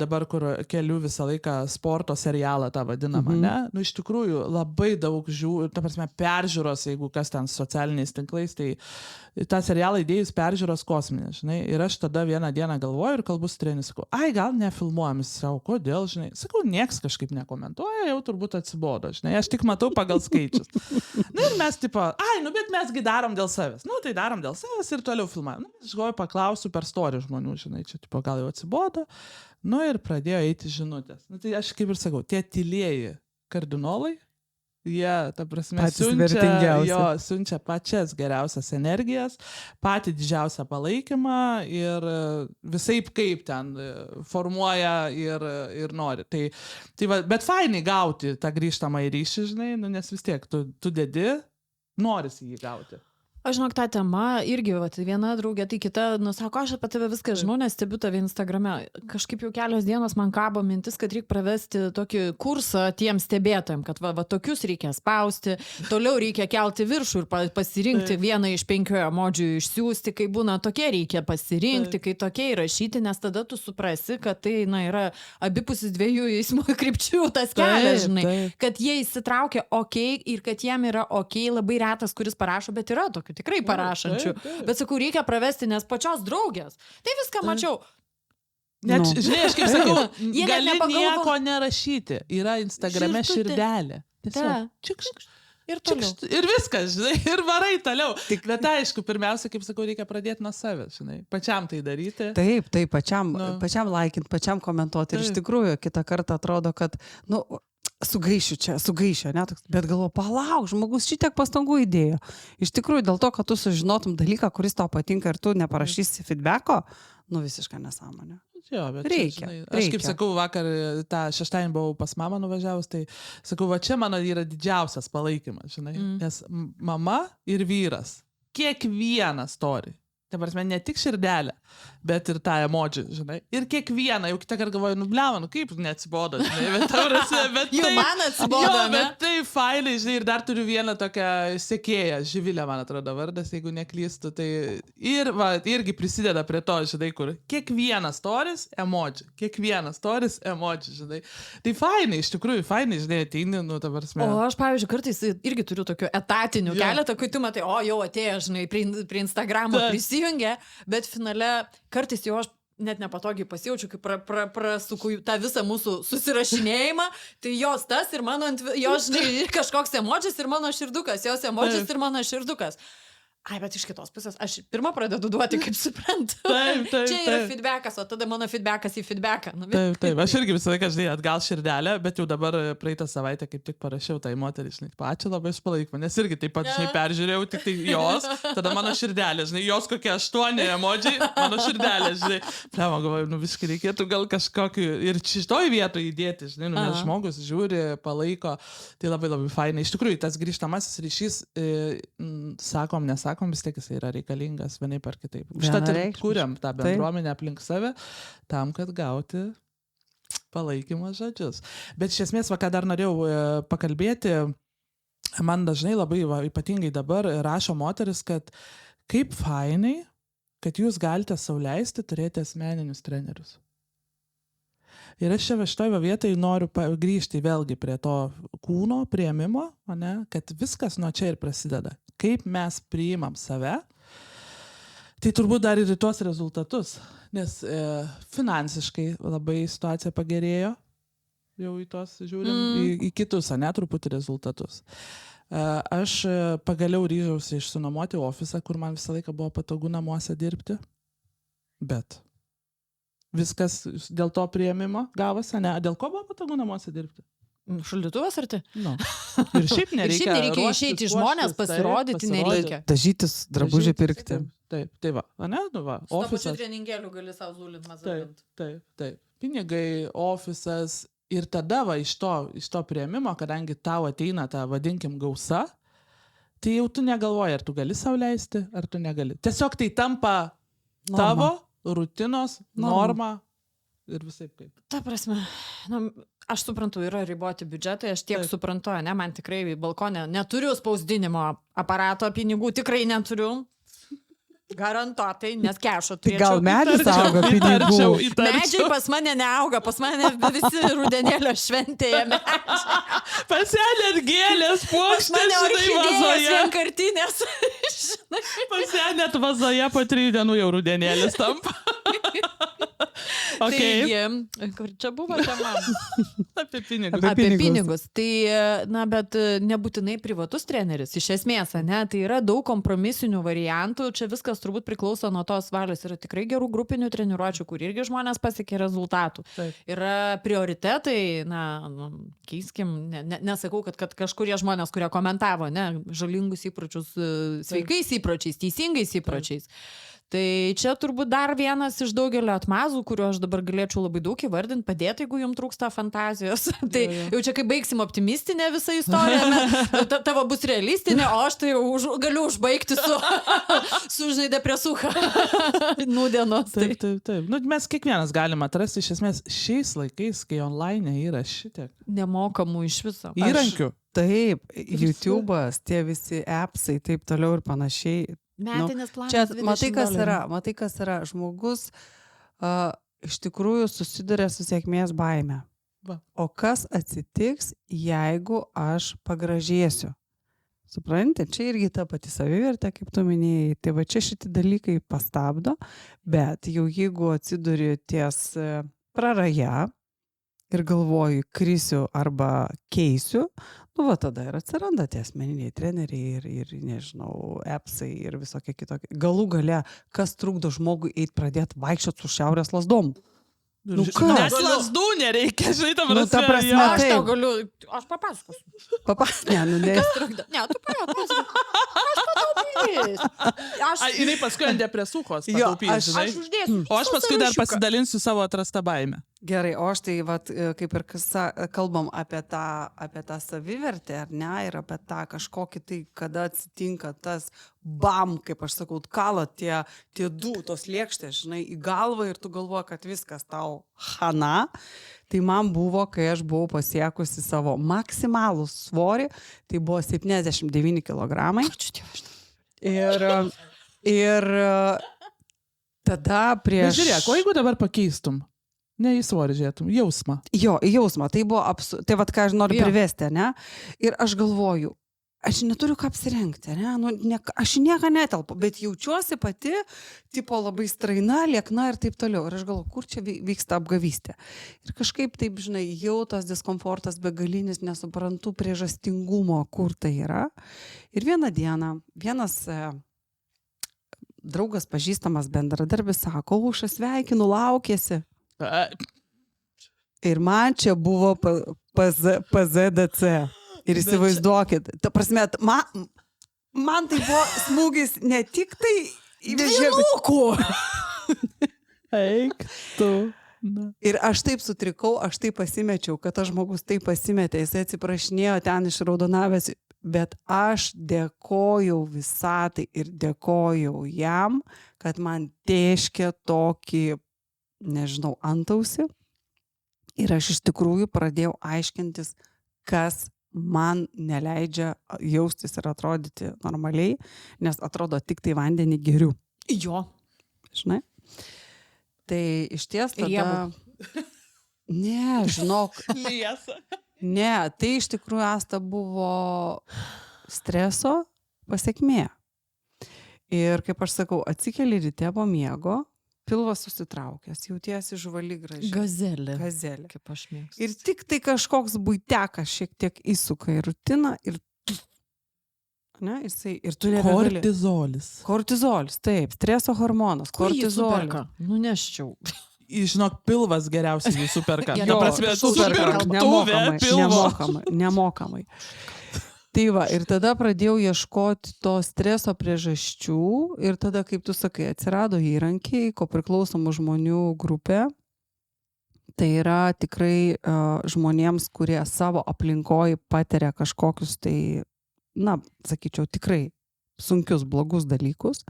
dabar, kur keliu visą laiką sporto serialą tą vadinamą, ne? Nu, iš tikrųjų, labai daug ta prasme, peržiūros, jeigu kas ten socialiniais tinklais, tai tą serialą įdėjus peržiūros kosminės, žinai. Ir aš tada vieną dieną galvoju ir kalbu su treneriu, sakau, ai, gal nefilmuojam, sakau, kodėl, žinai. Sakau, nieks kažkaip nekomentuoja, jau turbūt atsibodo, žinai. Aš tik matau pagal skaičius. Nu, ir mes, tipo, ai, nu, bet mesgi darom dėl savęs. Nu, tai darom dėl savęs ir toliau filmuojam. Nu, aš galvoju, paklausiu per story žmonių, žinai, čia, tipo, gal jau atsibodo. Nu ir pradėjo eiti žinutės. Nu tai aš kaip ir sakau, tie tylieji kardinolai, jie, ta prasme, siunčia pačias geriausias energijas, patį didžiausią palaikymą ir visaip kaip ten formuoja ir nori. Tai va, bet fainai gauti tą grįžtamą į ryšį, žinai, nu, nes vis tiek tu dedi, norisi jį gauti. Aš žinok, tą temą irgi, vat, viena draugė, tai kita, nu, sako, aš apie tave viską žinau, nes stebiu tave Instagrame. Kažkaip jau kelios dienos man kabo mintis, kad reikia pravesti tokį kursą tiems stebėtojams, kad va tokius reikia spausti, toliau reikia kelti viršų ir pasirinkti vieną iš 5 emodžių išsiųsti, kai būna tokie reikia pasirinkti, kai tokie įrašyti, nes tada tu suprasi, kad tai, na, yra abipusis 2 eismo krypčių tas kelias, žinai, kad jie įsitraukia okei ir kad jiem yra okei, labai retas, kuris parašo, bet yra tokių tikrai parašančių. Bet sakau, reikia pravesti, nes pačios draugės. Tai viską mačiau. Net, žinai, aš kaip sakau, gali nieko nerašyti. Yra Instagrame širdelė. Ir toliau. Ir viskas, žinai, ir varai toliau. Bet aišku, pirmiausia, kaip sakau, reikia pradėti nuo savęs, žinai. Pačiam tai daryti. Taip, pačiam laikint, pačiam komentuoti. Ir iš tikrųjų, kitą kartą atrodo, kad, nu, sugaišiu, ne, bet galvoju, palauk, žmogus šitiek pastangų įdėjo. Iš tikrųjų, dėl to, kad tu sužinotum dalyką, kuris tau patinka ir tu neparašysi feedbacko, nu visiškai nesąmonė. Jo, bet reikia. Aš kaip sakau, vakar tą šeštadienį buvau pas mamą nuvažiavus, tai sakau, va čia mano yra didžiausias palaikymas, žinai, nes mama ir vyras kiekvieną story Ta prasme, ne tik širdelę, bet ir tą emodžių, žinai. Ir kiekvieną, jau kitą kartą galvoju, blemą, kaip neatsibodo, žinai. Bet, ta prasme, bet Jau tai, man atsibodo, jo, ne? bet tai fainai, žinai, ir dar turiu vieną tokią sekėją, Živilė, man atrodo, vardas, jeigu neklystu. Tai ir, va, irgi prisideda prie to, žinai, kur kiekvienas storis emodžių, žinai. Tai fainai, iš tikrųjų, fainai, žinai, ateini, nu, ta prasme. O aš, pavyzdžiui, kartais irgi turiu tokių etatinių keletą, kai tu matai, o jau atėjo, žinai, prie Instagramo prisijungia, bet finale kartais jau aš net nepatogiai pasijaučiu, kai prasuku tą visą mūsų susirašinėjimą, tai jos tas ir mano, jos, žinai, kažkoks emodžis ir mano širdukas, jos emodžis ir mano širdukas. Ai, bet iš kitos pusės, aš pirmą pradedu duoti, kaip suprantu. Taip. Čia yra feedbackas, o tada mano feedbackas į feedbacką. Nu, Taip, aš irgi visą laiką, žinai, atgal širdelę, bet jau dabar praeitą savaitę kaip tik parašiau tai moteriai, žinai, ačiū labai iš palaikymo, nes irgi taip pat, žinai, peržiūrėjau tik tai jos, tada mano širdelė, žinai, jos kokie 8 emodžiai, mano širdelė, žinai, plema, galvoju, nu viskai reikėtų gal kažkokį ir šitoj vietoj įdėti, žinai, nu, nes žmogus žiūri, palaiko, tai labai labai fainai. Iš tikrųjų, tas grįžtamasis ryšys, sakom, nesakom, vis tiek jis yra reikalingas vienaip ar kitaip. Užtat ir kūriam tą bendruomenę aplink save, tam, kad gauti palaikymo žodžius. Bet iš esmės, ką dar norėjau pakalbėti, man dažnai labai, ypatingai dabar, rašo moteris, kad kaip fainai, kad jūs galite sau leisti turėti asmeninius trenerius. Ir aš čia šitoj vietoj noriu grįžti vėlgi prie to kūno priėmimo, ne, kad viskas nuo čia ir prasideda. Kaip mes priimam save, tai turbūt dar ir į tuos rezultatus, nes finansiškai labai situacija pagerėjo, jau į tos žiūrim, į kitus, ne, truputį rezultatus. Aš pagaliau ryžausi išsinuomoti ofisą, kur man visą laiką buvo patogu namuose dirbti, bet viskas dėl to priėmimo gavosi, ne? Dėl ko buvo patogu namuose dirbti? Šaldytuvas ar tai? Nu. Ir šiaip nereikia išeiti į žmonės, pasirodyti nereikia. Dažytis, drabužį pirkti. Taip, tai va, ne? Nu va, ofisas. Su ofisas. pačiu treningėliu gali savo zulint, mazulint. Taip. Pinigai, ofisas ir tada va iš to priėmimo, kadangi tau ateina ta, vadinkim, gausa, tai jau tu negalvoji, ar tu gali sau leisti, ar tu negali. Tiesiog tai tampa tavo rutinos, norma ir visai kaip. Ta prasme, aš suprantu, yra riboti biudžetai, aš tiek suprantu, ne, man tikrai balkone neturiu spausdinimo aparato pinigų, tikrai neturiu. Garantuotai, nes kešo turėčiau. Gal medis auga pinigų? Medžiai pas mane neauga, pas mane visi rudenėlio šventėje medžiai. Pas ją net gėlės, puokštės, orchidėjos vienkartinės. Pas ją net vazoje po 3 dienų jau rudenėlis tampa. Okay. Taigi, kur čia buvo tema? Apie pinigus. Apie pinigus. Tai, na, bet nebūtinai privatus treneris. Iš esmės, ne, tai yra daug kompromisinių variantų. Čia viskas turbūt priklauso nuo tos valios. Yra tikrai gerų grupinių treniruočių, kur irgi žmonės pasiekia rezultatų. Taip. Yra prioritetai, na, keiskim, nesakau, kad kažkurie žmonės, kurie komentavo, ne, žalingus įpročius, sveikais įpročiais, teisingais įpročiais. Tai čia turbūt dar vienas iš daugelio atmazų, kuriuo aš dabar galėčiau labai daug įvardinti, padėti, jeigu jums trūksta fantazijos. Tai jau čia kai baigsim optimistinę visą istoriją, tavo bus realistinė, o aš tai galiu užbaigti su žinai, depresucha. Nūdienos. Taip. Nu, mes kiekvienas galim atrasti iš esmės šiais laikais, kai online yra šitiek. Nemokamų iš viso. Įrankių. Taip, YouTube'as, tie visi appsai, taip toliau ir panašiai. Metinis planas. Čia matai, kas yra. Žmogus iš tikrųjų susiduria su sėkmės baime. O kas atsitiks, jeigu aš pagražėsiu? Suprantate, čia irgi ta pati savivertė, kaip tu minėjai. Tai va čia šitie dalykai pastabdo, bet jau jeigu atsiduri ties praraja ir galvoju, krisiu arba keisiu, nu va tada ir atsiranda tie asmeniniai treneriai ir nežinau, appsai ir visokie kitokie. Galų gale, kas trukdo žmogui eiti pradėti vaikščioti su šiaurės lazdom? Nu, nes lazdų nereikia, žinai, ta prasme. Aš tau galiu, aš papasakosiu. Ne, Kas trukdo? Ne, tu papasakosiu. Aš pataupysiu. Jinai paskui ant depresūchos Jo, pataupys, žinai. Aš uždėsiu. O aš paskui dar sąrašiuką. pasidalinsiu savo atrastą baimę. Gerai, o aš tai, vat, kaip ir kalbam apie tą savivertę, ar ne, ir apie tą kažkokį tai, kada atsitinka tas bam, kaip aš sakau, kala tie tos lėkštės, žinai, į galvą ir tu galvoji, kad viskas tau hana. Tai man buvo, kai aš buvau pasiekusi savo maksimalų svorį, tai buvo 79 kilogramai. Ir tada prieš... Žiūrėk, o jeigu dabar pakeistum? Ne į svorį žiūrėtum, jausmą. Jo, jausmą, tai buvo tai vat ką aš noriu privesti, ne? Ir aš galvoju, aš neturiu ką apsirengti, ne? Nu, aš į nieką netelpu, bet jaučiuosi pati, tipo labai straina, liekna ir taip toliau. Ir aš galvoju, kur čia vyksta apgavystė. Ir kažkaip taip, žinai, jau tas diskomfortas begalinis, nesuprantu priežastingumo, kur tai yra. Ir vieną dieną, vienas draugas pažįstamas bendradarbis sako, aš sveikinu, laukėsi. Ir man čia buvo PZDC. Ir įsivaizduokit, ta prasme, man tai buvo smūgis ne tik tai į vėžiukų. Eik tu. Na. Ir aš taip sutrikau, aš taip pasimečiau, kad tas žmogus taip pasimetė, jis atsiprašinėjo ten iš raudonavęs, bet aš dėkojau visatai ir dėkojau jam, kad man tėškė tokį, nežinau, antausi. Ir aš iš tikrųjų pradėjau aiškintis, kas man neleidžia jaustis ir atrodyti normaliai, nes atrodo tik tai vandenį geriu. Jo. Žinai? Tai iš ties tada... Ne, žinok. Liesa. Ne, tai iš tikrųjų Asta buvo streso pasekmė. Ir kaip aš sakau, atsikeli ryte po miego, pilvas susitraukęs, jautiesi žvali graži. Gazelė. Kaip aš mėgstu. Ir tik tai kažkoks buitekas šiek tiek įsuka į rutiną ir ne, jisai, ir tu nebegali. Kortizolis, taip, streso hormonas, kortizolis. Nuneščiau. Žinok, pilvas geriausiai jį superka. Jo, nemokamai. Tai va, ir tada pradėjau ieškoti to streso priežasčių ir tada, kaip tu sakai, atsirado įrankiai, ko priklausomų žmonių grupė. Tai yra tikrai žmonėms, kurie savo aplinkoje patiria kažkokius tai, na, sakyčiau, tikrai sunkius, blogus dalykus.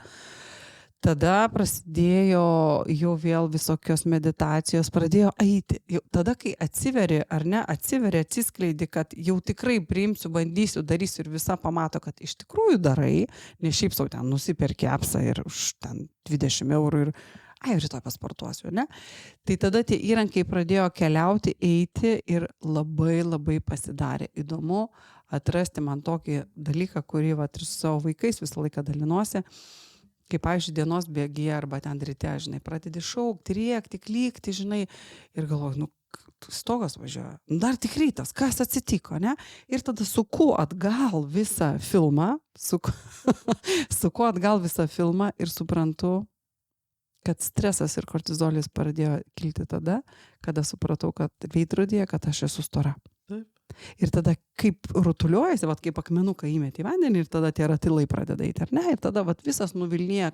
Tada prasidėjo jau vėl visokios meditacijos, pradėjo eiti. Jau tada, kai atsiveri, ar ne, atsiskleidi, kad jau tikrai priimsiu, bandysiu, darysiu ir visa pamato, kad iš tikrųjų darai, ne šiaip sau ten nusiperki apsą ir už ten 20 eurų ir rytoj pasportuosiu, ne? Tai tada tie įrankiai pradėjo keliauti, eiti ir labai labai pasidarė įdomu atrasti man tokį dalyką, kurį vat ir su savo vaikais visą laiką dalinuosi. Kaip, pavyzdžiui, dienos bėgyje arba ten ryte, žinai, pradedi šaukti, rėkti, klykti, žinai, ir galvoju, stogas važiuoja, dar tik rytas, kas atsitiko, ne? Ir tada suku atgal visą filmą ir suprantu, kad stresas ir kortizolis pradėjo kilti tada, kada supratau, kad veidrodyje, kad aš esu stora. Taip. Ir tada kaip rutuliuojasi, vat, kaip akmenuką įmeti į vandenį ir tada tie ratilai pradeda eiti, ar ne? Ir tada vat, visas nuvilnyja,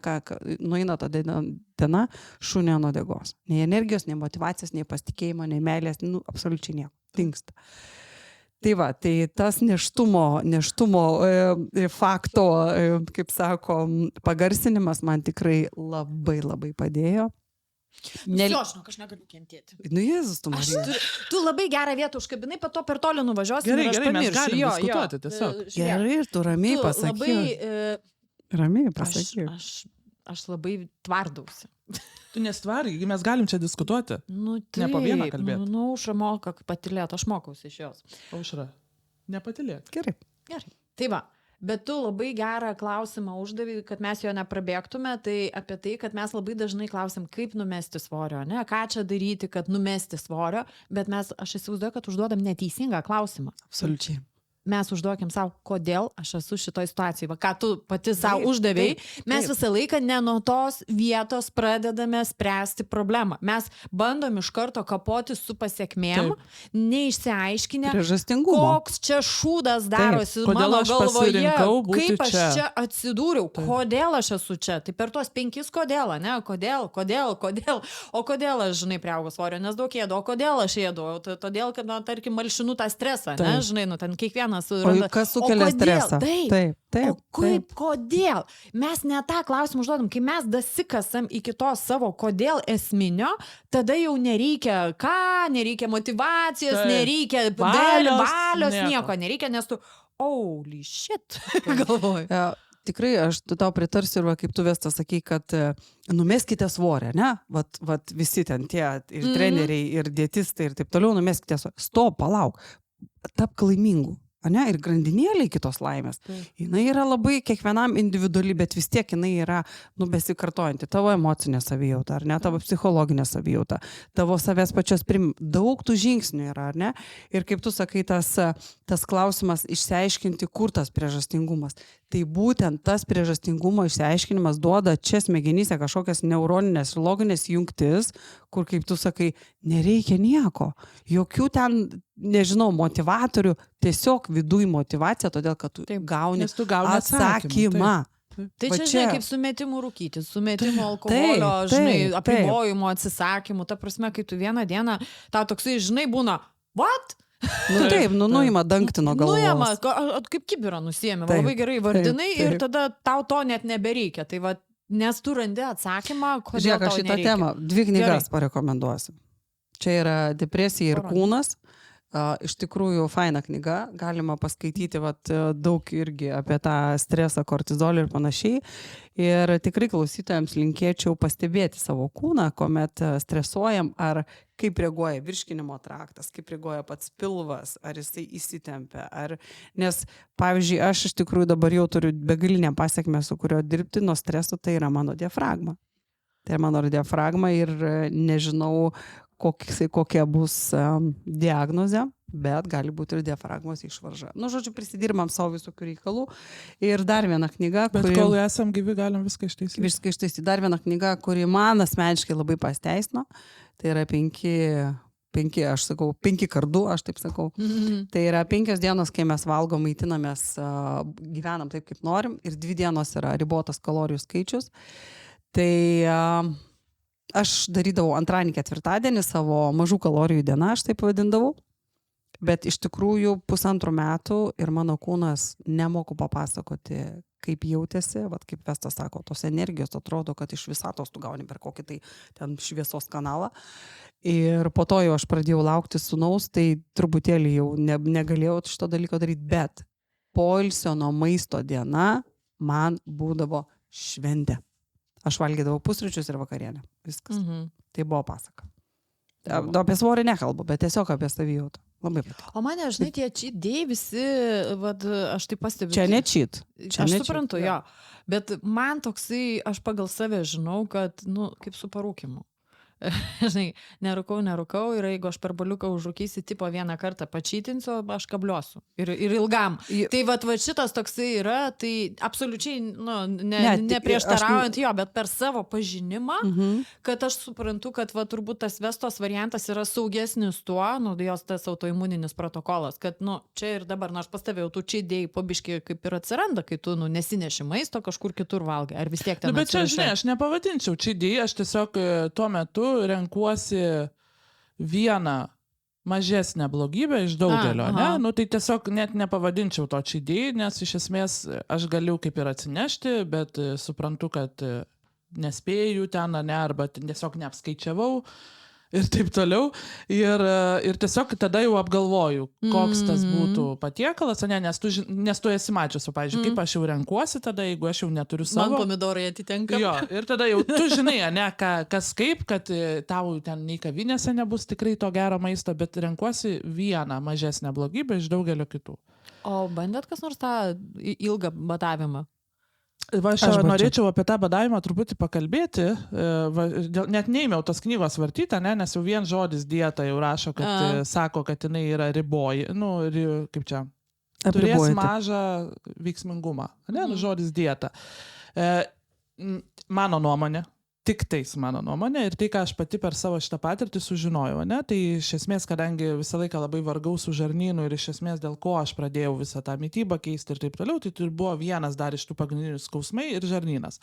nueina ta diena šunė nuo degos. Nei energijos, nei motyvacijos, nei pasitikėjimo, nei meilės, absoliučiai nieko. Dingsta. Tai va, tai tas neštumo fakto, kaip sako, pagarsinimas man tikrai labai labai padėjo. Žinok, aš negaliu kentėti. Nu, Jėzus, tu Marija. Tu labai gerą vietą užkabinai, po to per toli nuvažiuosi. Gerai, mes galim diskutuoti tiesiog. Gerai, ir tu ramiai pasakyk. Ramiai pasakyk. Aš labai tvardausi. Tu nestvargi, mes galim čia diskutuoti. Nu, taip, ne po vieną kalbėti. Aušra moka patilėti, aš mokausi iš jos. Aušra, nepatilėk. Gerai. Tai va. Bet tu labai gerą klausimą uždavai, kad mes jo neprabėgtume, tai apie tai, kad mes labai dažnai klausim, kaip numesti svorio, ne? Ką čia daryti, kad numesti svorio, bet aš įsivaizduoju, kad užduodam neteisingą klausimą. Absoliučiai. mes užduokim savo, kodėl aš esu šitoj situacijoj. Va, ką tu pati savo uždavėjai, mes visą laiką ne nuo tos vietos pradedame spręsti problemą. Mes bandom iš karto kapoti su pasiekmėm, neišsiaiškinę, koks čia šūdas darosi mano galvoje, kaip aš čia atsidūriau, kodėl aš esu čia. Tai per tuos 5 kodėl, ne? Kodėl, o kodėl aš, žinai, priaugo svorio, nes daug ėdu, o kodėl aš ėdu, todėl, kad, na, tarkim, malšinu tą stresą, ne, žinai, nu, ten kiekvienas randa. O kas sukelia stresą? Taip. O kaip, kodėl? Mes ne tą klausimą užduodam, kai mes dasikasam iki to savo kodėl esminio, tada jau nereikia nereikia motyvacijos, nereikia valios, nieko nereikia, nes tu, holy shit, galvoju. Tikrai, aš tau pritarsiu ir va, kaip tu Vesta sakai, kad numeskite svorę, ne? Vat visi ten tie ir treneriai, ir dietistai ir taip toliau, numeskite svorę. Stop, palauk, tapk laimingu. Ne? Ir grandinėlė kitos laimės. Jinai yra labai kiekvienam individuali, bet vis tiek jinai yra, besikartojanti. Tavo emocinė savijauta, ar ne? Tavo psichologinė savijauta, tavo savęs pačios daug tų žingsnių yra, ar ne? Ir kaip tu sakai, tas klausimas išsiaiškinti, kur tas priežastingumas. Tai būtent tas priežastingumo išsiaiškinimas duoda čia smegenyse kažkokias neuroninės ir loginės jungtis, kur, kaip tu sakai, nereikia nieko. Jokių ten, nežinau, motivatorių, tiesiog viduj motivacija, todėl, kad tu gauni atsakymą. Tai čia, žinai, kaip sumetimų rūkyti, sumetimų alkoholio, žinai, apribojimų, atsisakymų. Ta prasme, kai tu vieną dieną, tau toksai, žinai, būna, what? Nuima dangtį nuo galvos. Nuima, kaip kibirą nusiėmė, labai gerai vardinai ir tada tau to net nebereikia. Tai va, nes tu randi atsakymą, kodėl Žiūrėk, tau nereikia. šitą temą 2 knygas parekomenduosiu. Čia yra Depresija ir kūnas. Iš tikrųjų, faina knyga, galima paskaityti daug irgi apie tą stresą, kortizolį ir panašiai. Ir tikrai klausytojams linkėčiau pastebėti savo kūną, kuomet stresuojam, ar kaip reaguoja virškinimo traktas, kaip reaguoja pats pilvas, ar jisai įsitempia. Nes, pavyzdžiui, aš iš tikrųjų dabar jau turiu begalinę pasekmę, su kurio dirbti nuo streso, tai yra mano diafragma. Tai yra mano diafragma ir nežinau, kokia bus diagnozė, bet gali būti ir diafragmos išvarža. Žodžiu, prisidirbam savo visokių reikalų. Ir dar viena knyga, bet kol esam gyvi, galim viską ištaisyti. Viską ištaisyti. Dar viena knyga, kuri man asmeniškai labai pasteisino. Tai yra 5 kardų, aš taip sakau. Tai yra 5 dienos, kai mes valgom, maitinamės, gyvenam taip, kaip norim. Ir 2 dienos yra ribotas kalorijų skaičius. Tai aš darydavau antradienį, ketvirtadienį savo mažų kalorijų dieną, aš taip vadindavau. Bet iš tikrųjų 1,5 metų ir mano kūnas nemoku papasakoti, kaip jautėsi, kaip Vesta sako, tos energijos atrodo, kad iš visatos tu gauni per kokį tai ten šviesos kanalą. Ir po to jau aš pradėjau laukti sūnaus, tai truputėlį jau negalėjau šito dalyko daryti, bet poilsio nuo maisto diena man būdavo šventė. Aš valgydavau pusryčius ir vakarienę. Viskas. Tai buvo pasaka. Apie svorį nekalbu, bet tiesiog apie savijautą. Labai patiko. O mane, žinai, tie cheat day visi, aš tai pastebiu. Čia ne cheat. Aš suprantu, jo. Bet man toksai, aš pagal save žinau, kad, kaip su parūkimu. Žinai, nerūkau ir jeigu aš per baliuką užrūkysi, tipo 1 kartą pačytinsiu, aš kabliosiu. Ir ilgam. Tai va šitas toksai yra, tai absoliučiai, neprieštaraujant jo, bet per savo pažinimą, kad aš suprantu, kad turbūt tas Vestos variantas yra saugesnis tuo, jos tas autoimuninis protokolas, kad, čia ir dabar, aš pastavėjau, tu čia idėjai pabiški kaip ir atsiranda, kai tu, nesineši maisto, kažkur kitur valgai. Ar vis tiek ten bet čia, žinai, aš nepavadinčiau čia idėjai, aš tiesiog tuo metu renkuosi vieną mažesnę blogybę iš daugelio, ne? Tai tiesiog net nepavadinčiau to čia idėjai, nes iš esmės aš galiu kaip ir atsinešti, bet suprantu, kad nespėju ten, arba tiesiog neapskaičiavau ir taip toliau. Ir tiesiog tada jau apgalvoju, koks tas būtų patiekalas, nes tu esi mačiusi, pavyzdžiui, kaip aš jau renkuosi tada, jeigu aš jau neturiu savo. Man pomidorai atitenka. Jo, ir tada jau tu žinai, kas kaip, kad tau ten nei kavinėse nebus tikrai to gero maisto, bet renkuosi vieną mažesnę blogybę iš daugelio kitų. O bandėt kas nors tą ilgą badavimą? Aš norėčiau apie tą badavimą truputį pakalbėti, net neėmiau tos knygos vartyti, nes jau vien žodis dieta jau rašo, kad sako, kad jinai yra riboji, kaip čia, turės Apribojate. mažą veiksmingumą. Ne, žodis dieta. Mano nuomonė. Tik tais mano nuomonė ir tai, ką aš pati per savo šitą patirtį sužinojau, ne? Tai iš esmės, kadangi visą laiką labai vargau su žarnynu ir iš esmės dėl ko aš pradėjau visą tą mitybą keisti ir taip toliau, tai buvo vienas dar iš tų pagrindinių skausmai ir žarnynas.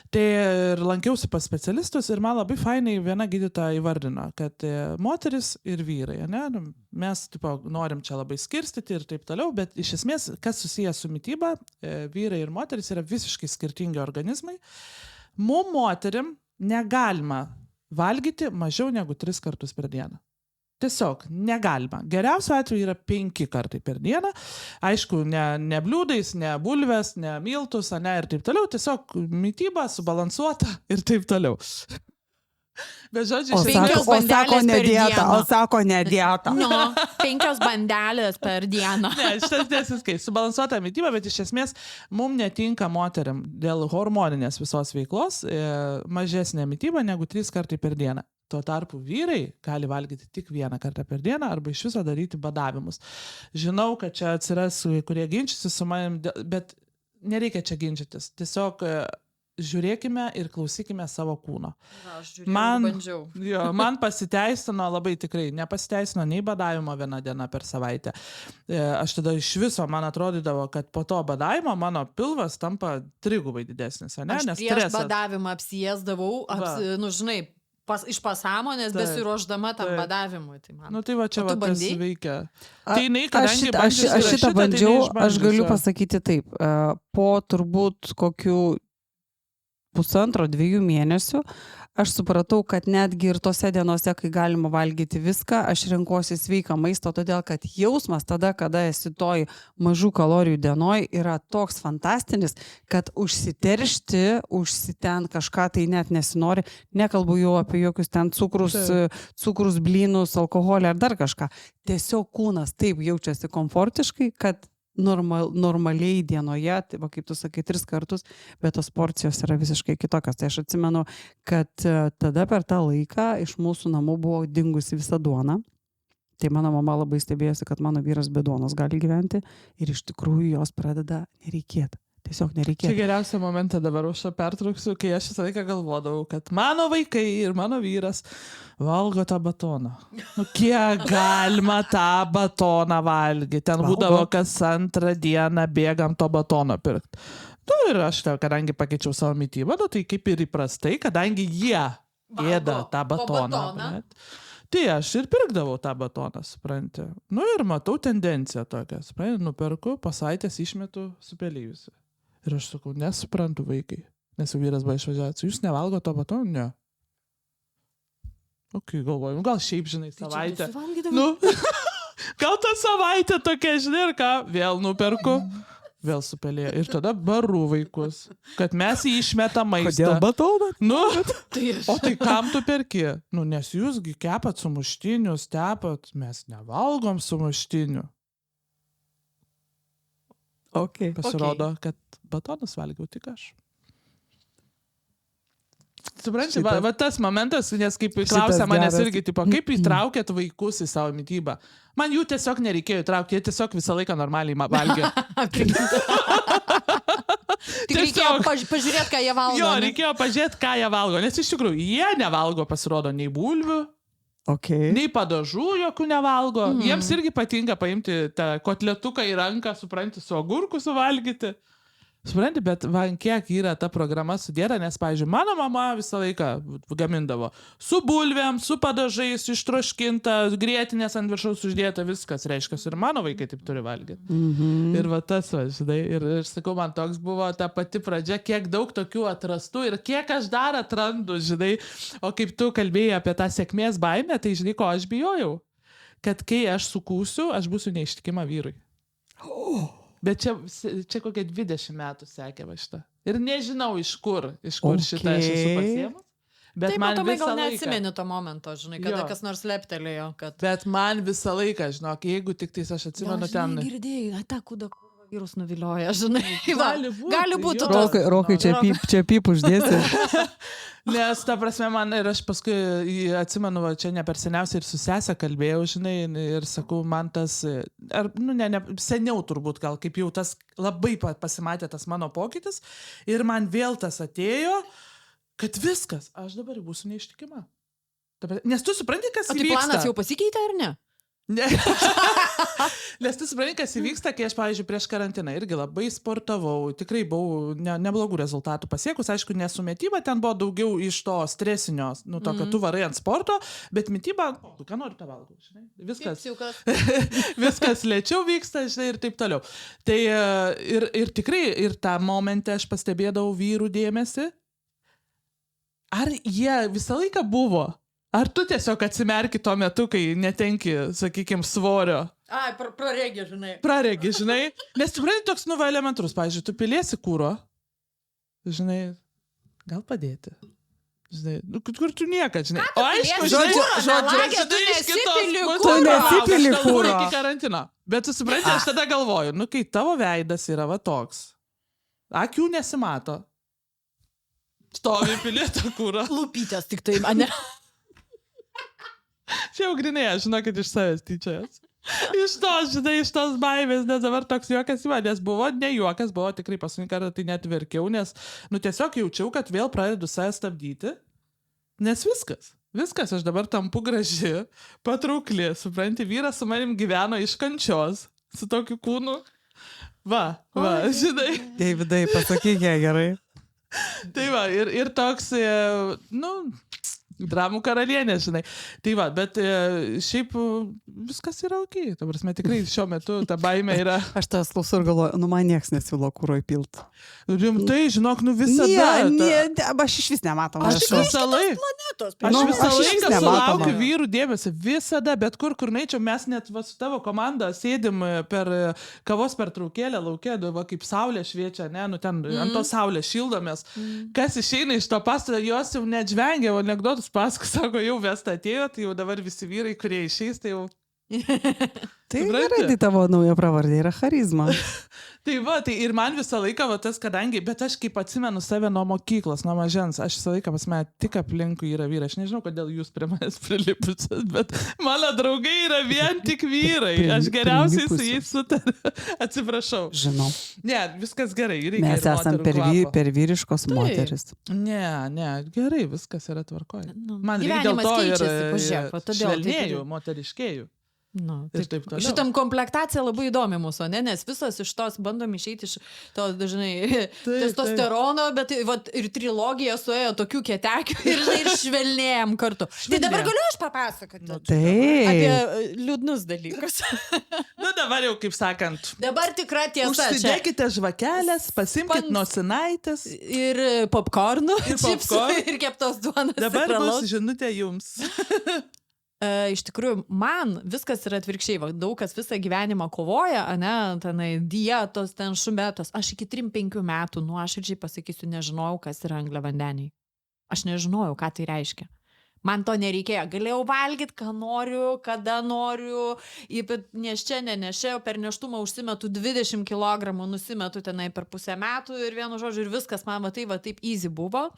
Tai ir lankiausi pas specialistus ir man labai fainai viena gydytoja įvardino, kad moteris ir vyrai, ne? Mes norim čia labai skirstyti ir taip toliau, bet iš esmės, kas susijęs su mityba, vyrai ir moteris yra visiškai skirtingi organizmai. Mum moterim negalima valgyti mažiau negu 3 kartus per dieną. Tiesiog negalima. Geriausiu atveju yra 5 kartai per dieną. Aišku, ne bliūdais, ne bulves, ne miltus, ne ir taip toliau. Tiesiog mityba subalansuota ir taip toliau. Bet žodžiu, sako ne dieta. No, 5 bandelės per dieną. Ne, šitas tiesiskai, subalansuota mityba, bet iš esmės mums netinka moteriam dėl hormoninės visos veiklos mažesnė mityba negu 3 kartai per dieną. Tuo tarpu vyrai gali valgyti tik 1 kartą per dieną arba iš viso daryti badavimus. Žinau, kad čia atsiras, kurie ginčysi su manim, bet nereikia čia ginčytis. Tiesiog žiūrėkime ir klausykime savo kūno. Man pasiteisino labai tikrai, nepasiteisino nei badavimo 1 diena per savaitę. Aš tada iš viso, man atrodydavo, kad po to badavimo mano pilvas tampa 3 didesnis, ne? Aš prieš badavimą apsiėsdavau, žinai, iš pasąmonės besiruošdama tam badavimui. Tai man. Tai va čia tas veikia. Aš šitą bandžiau, aš galiu pasakyti taip. Po turbūt kokių 1,5–2 mėnesių aš supratau, kad netgi ir tose dienose, kai galima valgyti viską, aš renkuosi sveiką maistą, todėl kad jausmas tada, kada esi toj mažų kalorijų dienoj, yra toks fantastinis, kad užsiteršti, ten kažką tai net nesinori, nekalbu jau apie jokius ten cukrus, blynus, alkoholį ar dar kažką. Tiesiog kūnas taip jaučiasi komfortiškai, kad normaliai dienoje, tai va, kaip tu sakai, 3 kartus, bet tos porcijos yra visiškai kitokios. Tai aš atsimenu, kad tada per tą laiką iš mūsų namų buvo dingusi visa duona. Tai mano mama labai stebėjosi, kad mano vyras be duonos gali gyventi ir iš tikrųjų jos pradeda nereikėti. Tiesiog nereikėtų. Čia geriausią momentą dabar aš pertrauksiu, kai aš visą laiką galvodavau, kad mano vaikai ir mano vyras valgo tą batoną. Kiek galima tą batoną valgyti? Ten būdavo kas 2 dieną bėgam to batono pirkti. Ir aš, kadangi pakeičiau savo mitybą, tai kaip ir įprastai, kadangi jie ėda tą batoną. Tai aš ir pirkdavau tą batoną, supranti. Ir matau tendenciją tokią, supranti, nuperku, po savaitės išmetu supelėjusi. Ir aš sakau, nesuprantu vaikai, nes jau vyras buvo išvažiavęs. Jūs nevalgo to batono? Ne. Galvoju, gal šiaip, žinai, savaitę. Gal tą savaitę tokia, žinai, ir ką, vėl nuperku, vėl supelėja. Ir tada baru vaikus, kad mes išmetam maistą. Kodėl batoną? O tai kam tu perki? Nes jūsgi kepat sumuštinius, tepat, mes nevalgom sumuštinių. Pasirodo, kad batonus valgiau tik aš. Supranti, va tas momentas, nes kaip klausia manęs irgi, kaip įtraukėt vaikus į savo mitybą. Man jų tiesiog nereikėjo įtraukti, jie tiesiog visą laiką normaliai valgė. Tik reikėjo pažiūrėti, ką jie valgo. Jo, reikėjo pažiūrėti, ką jie valgo, nes iš tikrųjų jie nevalgo, pasirodo, nei bulvių, nei padažų jokių nevalgo. Jiems irgi patinka paimti tą kotletuką į ranką, supranti, su agurku suvalgyti. Supranti, bet man kiek yra ta programa sudėta, nes, pavyzdžiui, mano mama visą laiką gamindavo su bulvėm, su padažais, ištroškinta, grietinės ant viršaus uždėta, viskas, reiškia, ir mano vaikai taip turi valgyti. Ir va tas, žinai, ir sakau, man toks buvo ta pati pradžia, kiek daug tokių atrastų ir kiek aš dar atrandu, žinai, o kaip tu kalbėjai apie tą sėkmės baimę, tai žinai, ko aš bijojau, kad kai aš sukūsiu, aš būsiu neištikima vyrui. Bet čia kokie 20 metų sekė va šitą. Ir nežinau, iš kur šitą aš esu pasiemus. Bet taip, man matomai visą gal laiką... neatsimeni to momento, žinai, kada kas nors leptelėjo. Kad... Bet man visą laiką, žinok, jeigu tik tais aš atsimenu ten... Gal, žinai, girdėjai, tą kudą kurva Vyrus nuvilioja, žinai. Gali būti jo. tos. Rokai, čia pip uždėsi. Nes, ta prasme, man ir aš paskui atsimenu, va, čia ne per seniausiai ir su sesė kalbėjau, žinai, ir sakau, man tas, seniau turbūt gal, kaip jau tas labai pasimatė tas mano pokytis, ir man vėl tas atėjo, kad viskas, aš dabar būsiu neištikima. Nes tu supranti, kas įvyksta. O tai planas jau pasikeitė ar ne? Ne. Nes tu supranti, kas įvyksta, kai aš, pavyzdžiui, prieš karantiną irgi labai sportavau, tikrai buvau neblogų rezultatų pasiekus, aišku, nesumetyba, ten buvo daugiau iš to stresinio, tokio tu varai ant sporto, bet mityba, ką nori tą valgau, žinai, viskas lėčiau vyksta, žinai, ir taip toliau. Tai ir tikrai, ir tą momentą aš pastebėdavau vyrų dėmesį, ar jie visą laiką buvo? Ar tu tiesiog atsimerki tuo metu, kai netenki, sakykime, svorio? Ai, praregi, žinai. Praregi, žinai. Nes tu pradedi toks, elementarus. Pavyzdžiui, tu piliesi kūro, žinai, gal padėti. Žinai, kur tu niekad, žinai. O aišku, tu nesipili kūro. Iki karantino. Bet tu supranti, aš tada galvoju, kai tavo veidas yra va toks, akių nesimato, stovi pilėtą kūrą. Lūpytės tik tai, ne? Čia jau grinai, aš žinau, kad iš savęs tyčiojas. Iš tos baimės, nes dabar toks juokas į manęs buvo, ne juokas, buvo tikrai paskutinį kartą, tai net verkiau, nes, tiesiog jaučiau, kad vėl pradedu save stabdyti, nes viskas, aš dabar tampu graži, patraukli, supranti, vyras su manim gyveno iš kančios, su tokiu kūnu. Va, žinai. Davidai, pasakyk ją gerai. Tai va, ir toks, dramų karalienė, žinai. Tai va, bet šiaip viskas yra okei. Ta prasme, tikrai šiuo metu ta baimė yra... Aš tas klausau ir galvoju, man nieks nesilo kūro įpilt. Rimtai, žinok, visada... Aš iš vis nematom. Aš visą laiką sulaukiu vyrų dėmesį. Visada, bet kur neičiau, mes net su tavo komanda sėdim per kavos pertraukėlę lauke, kaip saulė šviečia, ten ant to saulė šildomės. Kas išeina iš to pastato, jos jau net žvengia, anekdotus paskui, sako, jau vesta atėjo, tai jau dabar visi vyrai, kurie išeis, tai jau... Tai gerai, tai tavo nauja pravardė yra charizma. Tai va, tai ir man visą laiką va tas, kadangi, bet aš kaip atsimenu save nuo mokyklos, nuo mažens, aš visą laiką pas mane tik aplinkui yra vyrai. Aš nežinau, kodėl jūs prie manęs prilipusios, bet mano draugai yra vien tik vyrai. Aš geriausiai su jais sutariu. Atsiprašau. Žinau. Ne, viskas gerai. Mes esam per vyriškos moteris. Ne, gerai, viskas yra tvarkoje. Man reikia dėl to ir švelnėjų, moteriškėjų. Šitam komplektacija labai įdomi mūsų, nes visos iš tos bandom išeiti iš to, dažnai, testosterono, bet ir trilogija suėjo tokių kietekių ir švelnėjom kartu. Tai dabar galiu aš papasakoti apie liūdnus dalykus. Dabar jau, kaip sakant, dabar tikra tiesa. Užsidėkite žvakelės, pasimkite nosinaitės. Ir popkornų, čipsų ir keptos duonos. Dabar bus žinutė jums. Iš tikrųjų, man viskas yra atvirkščiai. Daug kas visą gyvenimą kovoja, tenai dietos, ten šumetos. Aš iki 3-5 metų, nuoširdžiai pasakysiu, nežinojau, kas yra angliavandeniai. Aš nežinojau, ką tai reiškia. Man to nereikėjo. Galėjau valgyti, ką noriu, kada noriu. Nes čia, per nėštumą užsimetu 20 kg, nusimetu tenai per pusę metų ir vienu žodžiu, ir viskas man taip easy buvo.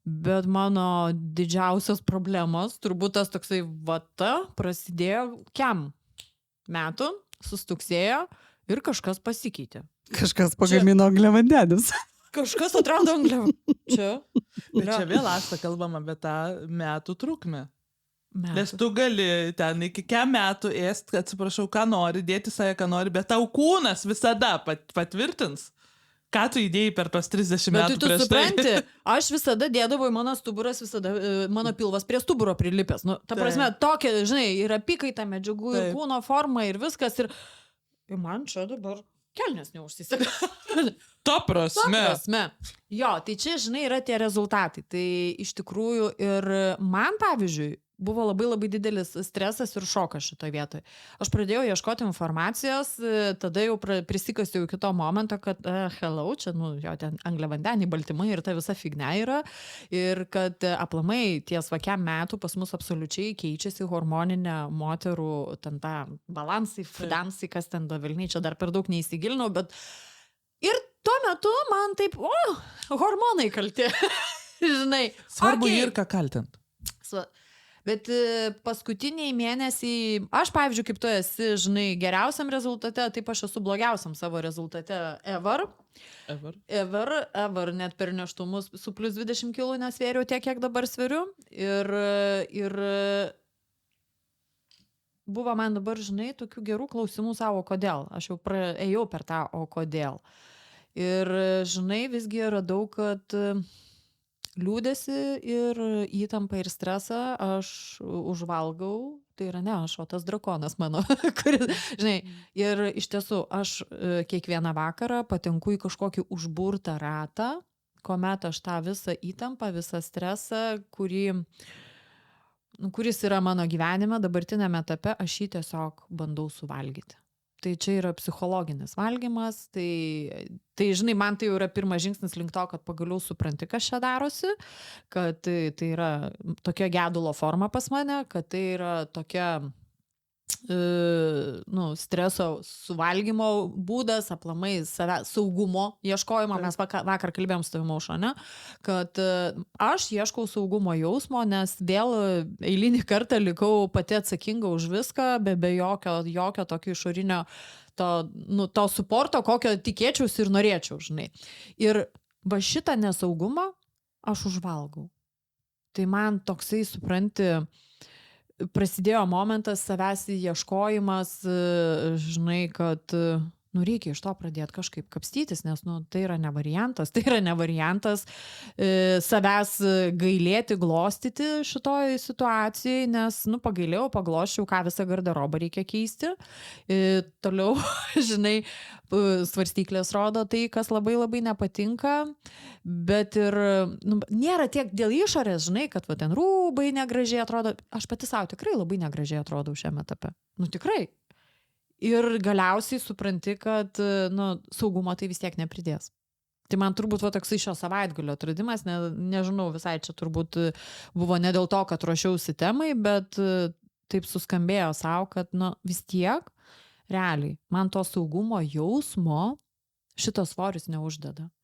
Bet mano didžiausios problemos, turbūt tas toksai prasidėjo kiam metų, sustuksėjo ir kažkas pasikeitė. Kažkas pagamino angliavandenius. Kažkas atrado angliavandenius. Čia. Bet čia vėl Asta kalbam apie tą metų trukmę. Nes tu gali ten iki kiam metų ėst, atsiprašau, ką nori, dėti save, ką nori, bet tau kūnas visada patvirtins. Ką tu įdėjai per tos 30 metų prieš tai? Bet tu supranti, aš visada dėdavau į mano stuburas, mano pilvas prie stuburo prilipęs. Ta prasme, tokia, žinai, yra apykaita medžiagų ir kūno forma ir viskas. Ir man čia dabar kelnes neužsiseka. To prasme. Jo, tai čia, žinai, yra tie rezultatai. Tai iš tikrųjų ir man, pavyzdžiui, buvo labai labai didelis stresas ir šokas šitoje vietoje. Aš pradėjau ieškoti informacijos, tada jau prisikasiau iki to momento, kad hello, čia, jo ten angliavandeniai, baltymai ir ta visa fignia yra. Ir kad aplamai ties vakiam metų pas mus absoliučiai keičiasi hormoninė moterų ten tą balansai, finansai, kas ten dovilniai, čia dar per daug neįsigilinau, bet ir tuo metu man taip, hormonai kalti, žinai. Svarbu ir ką kaltint. Bet paskutiniai mėnesiai, aš, pavyzdžiui, kaip tu esi, žinai, geriausiam rezultate, taip aš esu blogiausiam savo rezultate ever, net per neštumus su plus 20 kg nesvėriau tiek, kiek dabar sveriu. Ir buvo man dabar, žinai, tokių gerų klausimų savo, kodėl. Aš jau ėjau per tą, o kodėl. Ir, žinai, visgi radau, kad liūdėsi ir įtampą ir stresą aš užvalgau, tai yra ne aš, o tas drakonas mano, kuris, žinai, ir iš tiesų aš kiekvieną vakarą patenku į kažkokį užburtą ratą, kuomet aš tą visą įtampą, visą stresą, kuris yra mano gyvenime, dabartinėme etape, aš jį tiesiog bandau suvalgyti. Tai čia yra psichologinis valgymas, tai žinai, man tai jau yra pirmas žingsnis link to, kad pagaliau supranti, kas čia darosi, kad tai yra tokia gedulo forma pas mane, kad tai yra tokia streso suvalgymo būdas, aplamai saugumo ieškojimo, mes vakar kalbėjom su tavimi aušra, ne? Kad aš ieškau saugumo jausmo, nes vėl eilinį kartą likau pati atsakinga už viską, be jokio tokio išorinio to suporto, kokio tikėčiausi ir norėčiau, žinai. Ir va šitą nesaugumą aš užvalgau. Tai man toksai, supranti, prasidėjo momentas savęs ieškojimas, žinai, kad reikia iš to pradėti kažkaip kapstytis, nes tai yra ne variantas savęs gailėti, glostyti šitoj situacijai, nes paglosčiau, ką visą garderobą reikia keisti. Toliau, žinai, svarstyklės rodo tai, kas labai labai nepatinka, bet ir nėra tiek dėl išorės, žinai, kad ten rūbai negražiai atrodo. Aš pati savo tikrai labai negražiai atrodau šiame etape. Tikrai. Ir galiausiai supranti, kad saugumo tai vis tiek nepridės. Tai man turbūt toksai šio savaitgalio atradimas, nežinau, visai čia turbūt buvo ne dėl to, kad ruošiausi temai, bet taip suskambėjo savo, kad vis tiek realiai man to saugumo jausmo šitas svoris neuždeda.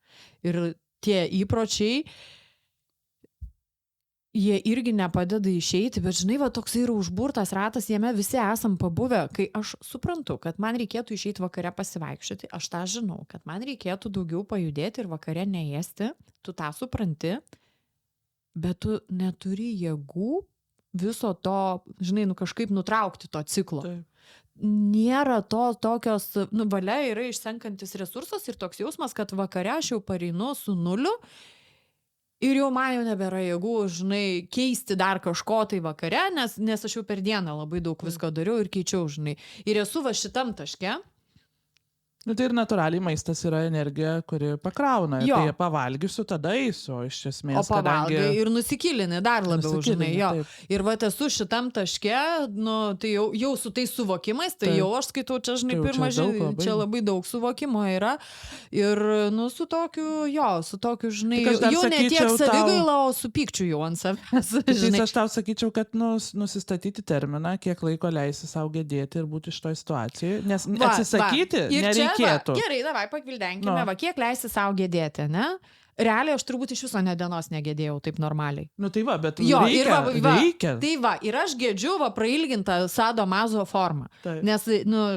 Ir tie įpročiai, jie irgi nepadeda išeiti, bet žinai, toksai yra užburtas ratas, jame visi esam pabuvę, kai aš suprantu, kad man reikėtų išeiti vakare pasivaikščioti, aš tą žinau, kad man reikėtų daugiau pajudėti ir vakare neėsti, tu tą supranti, bet tu neturi jėgų viso to, žinai, kažkaip nutraukti to ciklo. Taip. Nėra tokios, valia yra išsenkantis resursas ir toks jausmas, kad vakare aš jau pareinu su nuliu, ir jau man jau nebėra jėgų, žinai, keisti dar kažko tai vakare, nes aš jau per dieną labai daug visko dariau ir keičiau, žinai. Ir esu šitam taške. Tai ir natūraliai maistas yra energija, kuri pakrauna. Jo. Tai pavalgysiu, tada eisiu, iš esmės. O pavalgai ir nusikilini dar labiau, žinai. Jo. Ir esu šitam taške, tai jau su tais suvokimais, tai jau aš skaitau, čia, žinai, pirmą žiūrį, čia labai daug suvokimo yra. Ir, su tokiu, žinai, jau ne tiek savigaila, o su pykčiu jau ant savęs. Tai aš tau sakyčiau, kad nusistatyti terminą, kiek laiko leisi savo gedėti ir būti iš to situacijoje, nes atsisakyti nereikia. Gerai, davai, pakvildenkime, kiek leisi savo gedėti, ne? Realiai aš turbūt iš viso nedienos negedėjau taip normaliai. Tai va, bet reikia. Tai va, ir aš gedžiu prailgintą sado mazo formą. Taip. Nes,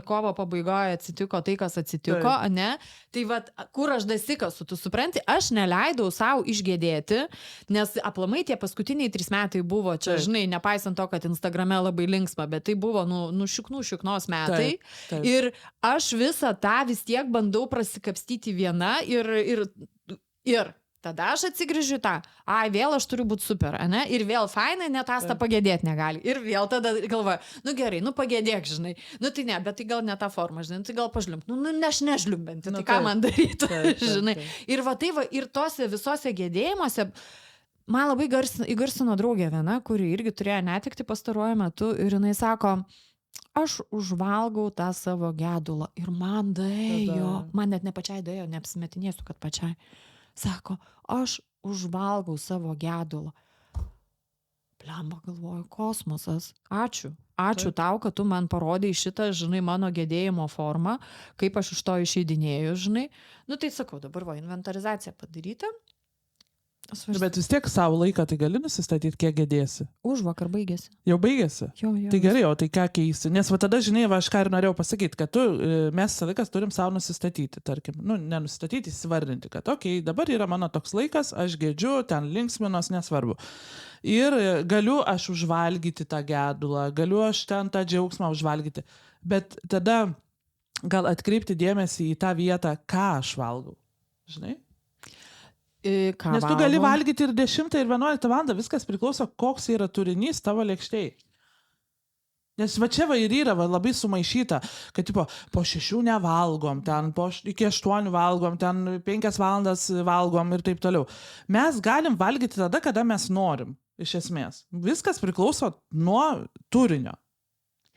kovo pabaigoje atsitiko tai, kas atsitiko, taip. Ne? Tai va, kur aš dasikasu, tu supranti, aš neleidau savo išgedėti, nes aplamai tie paskutiniai 3 metai buvo, čia, taip. Žinai, nepaisant to, kad Instagrame labai linksma, bet tai buvo, šiknos metai. Taip. Taip. Ir aš visą tą vis tiek bandau prasikapstyti viena ir tada aš atsigrįžiu tą, vėl aš turiu būti super, ne? Ir vėl fainai, net asta pagėdėti negali. Ir vėl tada galvoju, gerai, pagėdėk, žinai. Tai ne, bet tai gal ne tą formą, žinai, tai gal pažliump. Aš nežliumbinti, tai ką man daryti, žinai. Ir ir tose visose gėdėjimuose man labai įgarsino draugė viena, kuri irgi turėjo netekti pastaruoju metu ir jinai sako, aš užvalgau tą savo gedulą ir man daėjo, man net ne pačiai daėjo, neapsimetinėsiu, kad pačiai. Sako, aš užvalgau savo gedulą. Blemba, galvoju, kosmosas. Ačiū tau, kad tu man parodai šitą, žinai, mano gedėjimo formą, kaip aš iš to išeidinėjau, žinai. Nu tai sakau, dabar inventarizacija padaryta. Bet vis tiek savo laiką tai gali nusistatyti, kiek gedėsi. Užvakar baigėsi. Jau baigėsi? Jo. Tai gerai, o tai ką keisti? Nes va tada, žinai, aš ką ir norėjau pasakyti, kad mes laikas turim savo nusistatyti, tarkim, nenusistatyti, įsivardinti, kad dabar yra mano toks laikas, aš gedžiu, ten linksminos, nesvarbu. Ir galiu aš užvalgyti tą gedulą, galiu aš ten tą džiaugsmą užvalgyti. Bet tada gal atkreipti dėmesį į tą vietą, ką aš valgau. Žinai? Nes tu gali valgyti ir 10 ir 11 valandą, viskas priklauso, koks yra turinys tavo lėkštėj. Nes va čia ir yra labai sumaišyta, kad po 6 nevalgom, ten iki 8 valgom, ten 5 valandas valgom ir taip toliau. Mes galim valgyti tada, kada mes norim, iš esmės. Viskas priklauso nuo turinio.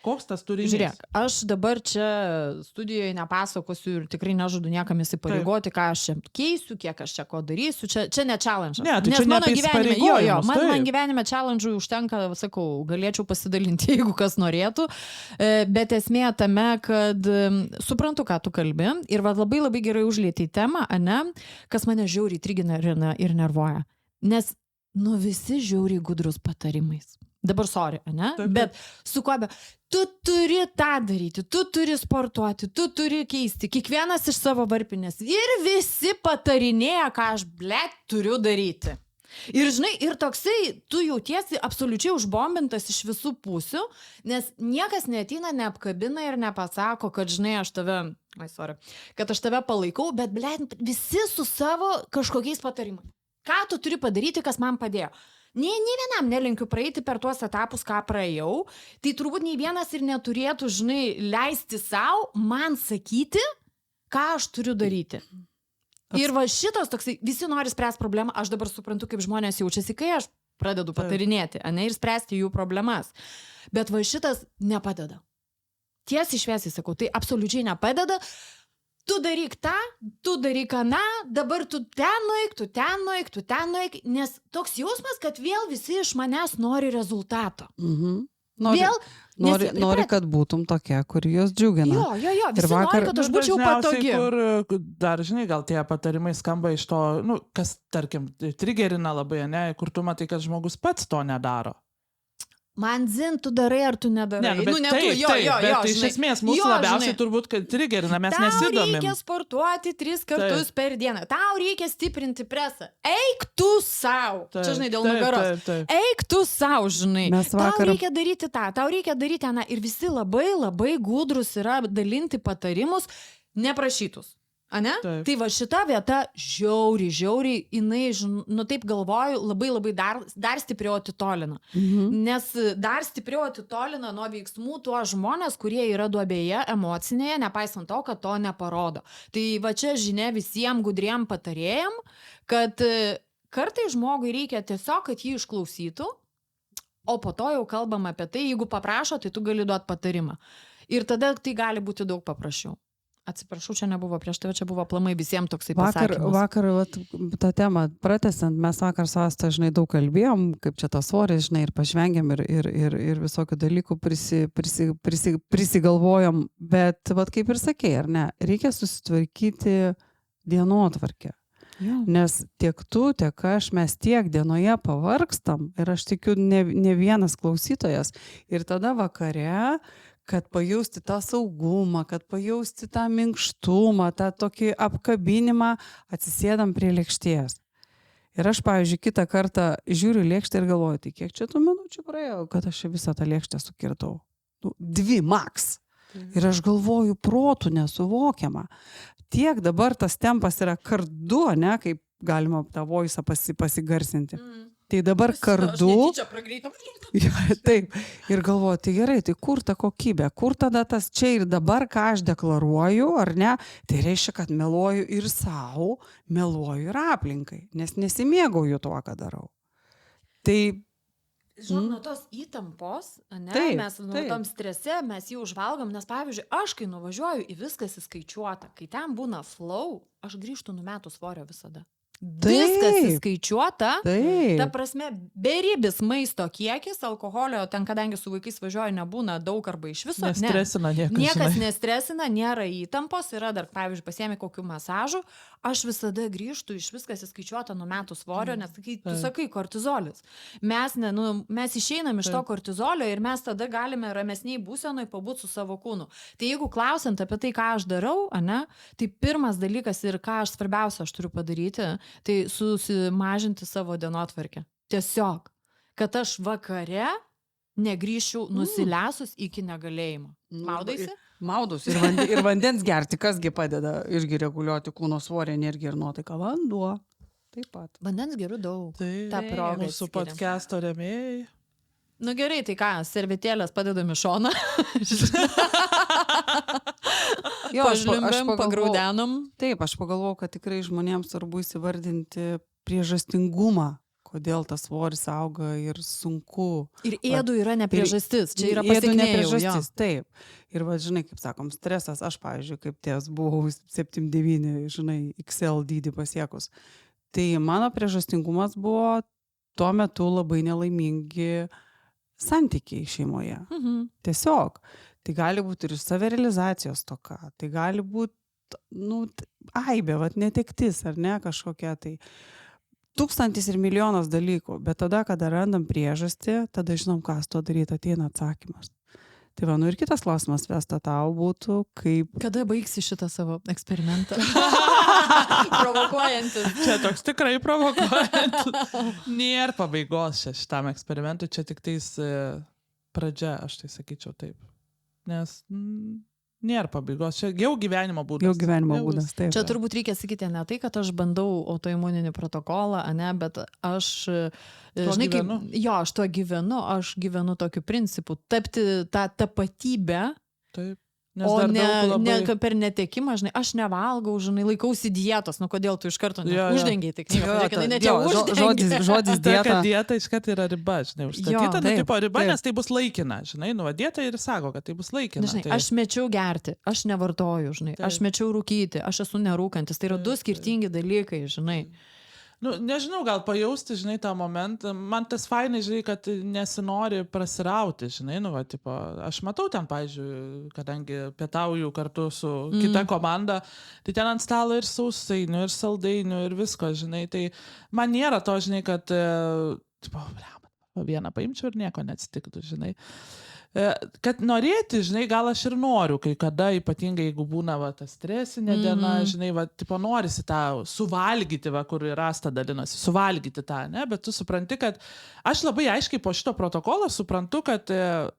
Koks tas turinys? Žiūrėk, aš dabar čia studijoje nepasakosiu ir tikrai nežadu niekam įsipareigoti, ką aš čia keisiu, kiek aš čia ko darysiu. Čia ne challenge. Ne, tai nes čia mano gyvenime, man gyvenime challenge užtenka, sakau, galėčiau pasidalinti, jeigu kas norėtų. Bet esmė tame, kad suprantu, ką tu kalbi ir labai gerai užlietei temą, ane, kas mane žiauriai trigina ir nervuoja. Nes visi žiauriai gudrus patarimais. Dabar sorry, ane? Bet su kuo tu turi tą daryti, tu turi sportuoti, tu turi keisti, kiekvienas iš savo varpinės. Ir visi patarinėja, ką aš, turiu daryti. Ir žinai, ir toksai, tu jautiesi absoliučiai užbombintas iš visų pusių, nes niekas neateina, neapkabina ir nepasako, kad žinai, kad aš tave palaikau, bet visi su savo kažkokiais patarimais. Ką tu turi padaryti, kas man padėjo? Nei vienam nelinkiu praeiti per tuos etapus, ką praėjau, tai turbūt nei vienas ir neturėtų, žinai, leisti savo man sakyti, ką aš turiu daryti. Ir va šitas toksai, visi nori spręsti problemą, aš dabar suprantu, kaip žmonės jaučiasi, kai aš pradedu patarinėti, ane, ir spręsti jų problemas. Bet va šitas nepadeda. Tiesiai šviesiai sakau, tai absoliučiai nepadeda. Tu daryk tą, tu daryk aną, dabar tu ten nueik, nes toks jausmas, kad vėl visi iš manęs nori rezultato. Nori, kad būtum tokia, kuri jos džiugina. Jo, visi nori, kad aš būčiau patogi. Kur dar, žinai, gal tie patarimai skamba iš to, kas, tarkim, trigerina labai, ne, kur tu matai, kad žmogus pats to nedaro. Man zin, tu darai ar tu nedarai. Ne, bet tai iš esmės mūsų labiausiai turbūt, kad trigerina, mes nesidomim. Tau reikia sportuoti 3 kartus per dieną. Tau reikia stiprinti presą. Eik tu sau. Čia, žinai, dėl nugaros. Eik tu sau, žinai. Tau reikia daryti tą, tau reikia daryti aną. Ir visi labai gudrus yra dalinti patarimus neprašytus. Ane? Tai va šita vieta žiauriai, jinai, taip galvoju, labai dar stipriau atitolina. Nes dar stipriau atitolina nuo veiksmų tuos žmonės, kurie yra duobėje emocinėje, nepaisant to, kad to neparodo. Tai va čia žinia visiems gudriem patarėjam, kad kartai žmogui reikia tiesiog, kad jį išklausytų, o po to jau kalbam apie tai, jeigu paprašo, tai tu gali duoti patarimą. Ir tada tai gali būti daug paprasčiau. Atsiprašau, čia nebuvo prieš tave, čia buvo aplamai visiems toksai pasakymas. Vakar tą temą pratęsiant, mes vakar su Asta, žinai, daug kalbėjom, kaip čia tas svoris, žinai, ir pažvengiam, ir visokių dalykų prisigalvojom, bet vat kaip ir sakei, ar ne, reikia susitvarkyti dienotvarkę. Nes tiek tu, tiek aš, mes tiek dienoje pavargstam, ir aš tikiu ne vienas klausytojas, ir tada vakare, kad pajausti tą saugumą, kad pajausti tą minkštumą, tą tokį apkabinimą, atsisėdam prie lėkštės. Ir aš, pavyzdžiui, kitą kartą žiūriu lėkštę ir galvoju, tai kiek čia tų minučių praėjo, kad aš visą tą lėkštę sukirtau. 2 max. Ir aš galvoju, protų nesuvokiama. Tiek dabar tas tempas yra kardu, ne, kaip galima tą voisą pasigarsinti. Tai dabar kardu. Taip. Ir galvoju, tai gerai, tai kur ta kokybė, kur tada tas čia ir dabar, ką aš deklaruoju, ar ne, tai reiškia, kad meluoju ir savo, meluoju ir aplinkai, nes nesimėgauju tuo, ką darau. Tai Žinok, nuo tos įtampos, ne, Taip, mes nuo taip. tom strese, mes jį užvalgom, nes pavyzdžiui, aš kai nuvažiuoju į viskas įskaičiuota, kai ten būna flow, aš grįžtu numetų svorio visada. Viskas Taip. įskaičiuota, ta taip. prasme, beribis maisto kiekis, alkoholio, ten kadangi su vaikais važiuoju nebūna daug arba iš viso, Nestresina niekas. Niekas žinai. nestresina, nėra įtampos, yra dar, pavyzdžiui, pasiemi kokių masažų, aš visada grįžtu iš viskas įskaičiuota numetų svorio, nes kai tu sakai kortizolis. Mes, mes išeinam iš to kortizolio ir mes tada galime ramesniai būsenoj pabūti su savo kūnu. Tai jeigu klausant apie tai, ką aš darau, ane, tai pirmas dalykas ir ką aš svarbiausia aš turiu padaryti, tai susimažinti savo dienotvarkę. Tiesiog, kad aš vakare negrįšiu nusilesus iki negalėjimo. Maudaisi? Maudus ir vandens gerti, kasgi padeda irgi reguliuoti kūno svorį, energiją ir nuotaiką. Vanduo. Taip pat. Vandens geriu daug. Tai Ta proga mūsų atskiriam. podcast'o rėmėjai. Nu gerai, tai ką, servetėlės padedam į šoną. Pažlimbėm, pagraudenom. Taip, aš pagalvojau, kad tikrai žmonėms svarbu įsivardinti priežastingumą, kodėl tas svoris auga ir sunku. Ir ėdų yra ne priežastis, čia yra Ėdų ne pasekmė. priežastis, taip. Ir va, žinai, kaip sakom, stresas, aš, pavyzdžiui, kaip ties buvau 7-9, žinai, XL dydį pasiekus. Tai mano priežastingumas buvo tuo metu labai nelaimingi santykiai šeimoje. Tiesiog. Tai gali būti ir savirealizacijos toka, tai gali būti, aibė, netektis ar ne kažkokia tai. 1000 ir milijonas dalykų, bet tada, kada randam priežastį, tada žinom, ką su to daryti, ateina atsakymas. Tai va, ir kitas klausimas, Vesta, tau būtų, kaip... Kada baigsi šitą savo eksperimentą? Provokuojantis. Čia toks tikrai provokuojantis. Nėra pabaigos šitam eksperimentui, čia tik tais pradžia, aš tai sakyčiau taip. Nes nėra pabaigos, čia jau gyvenimo būdas. Jau gyvenimo būdas, taip. Čia turbūt reikia sakyti ne tai, kad aš bandau autoimuninį protokolą, ne, bet aš, žinai, aš tuo gyvenu, aš gyvenu tokiu principu, tapti tą tapatybę. Taip. O ne per netekimą, žinai, aš nevalgau, žinai, laikausi dietos, kodėl tu iš karto uždengiai, tai žodis dieta. Dieta iš karto yra riba, žinai, užstatyta, tipo riba, nes tai bus laikina, žinai, dieta ir sako, kad tai bus laikina. Žinai, aš mečiau gerti, aš nevartoju, žinai, aš mečiau rūkyti, aš esu nerūkantis, tai yra du skirtingi dalykai, žinai. Nežinau, gal pajausti, žinai, tą momentą. Man tas fainai, žinai, kad nesinori prasirauti, žinai, aš matau ten, pavyzdžiui, kadangi pietauju kartu su kita komanda, tai ten ant stalo ir sausainių, ir saldainių, ir visko, žinai, tai man nėra to, žinai, kad, vieną paimčiau ir nieko neatsitiktų, žinai. Kad norėti, žinai, gal aš ir noriu, kai kada, ypatingai jeigu būna ta stresinė diena, žinai, norisi tą suvalgyti, kur ir Asta dalinosi, suvalgyti tą, ne, bet tu supranti, kad aš labai aiškiai po šito protokolo suprantu, kad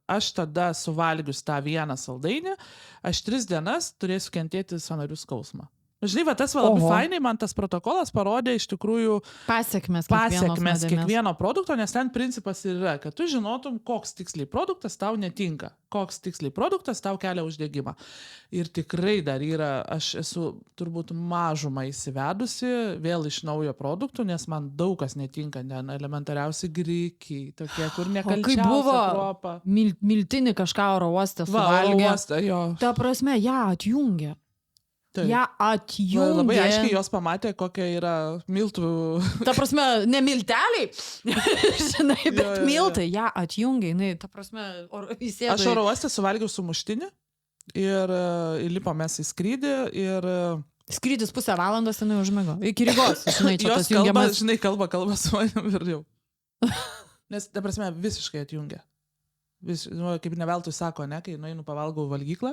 aš tada suvalgius tą vieną saldainį, aš 3 dienas turėsiu kentėti sąnarių skausmą. Žinai, tas labai fainai, man tas protokolas parodė iš tikrųjų pasiekmes kiekvieno produkto, nes ten principas yra, kad tu žinotum, koks tiksliai produktas tau netinka, koks tiksliai produktas tau kelia uždegimą. Ir tikrai dar yra, aš esu turbūt mažumą įsivedusi vėl iš naujo produktų, nes man daug kas netinka, elementariausi grikiai, tokie, kur nekalčiausia kruopa. Miltinį kažką oro uoste suvalgė. Ta prasme, ją atjungia. Ja atjungia. Labai aiškiai jos pamatė, kokia yra miltų. Ta prasme, ne milteliai, žinai, bet miltai, ja atjungia, jinai, ta prasme, įsėdo. Aš oro uoste suvalgiau sumuštinį ir įlipom mes į skrydį ir... Skrydis 1,5 valandos, jinai užmigo. Iki Rygos, žinai, čia tas jungiamas. Žinai, kalba su manim ir jau. Nes, ta prasme, visiškai atjungia. Kaip neveltui sako, ne, kai nueinu pavalgau valgyklą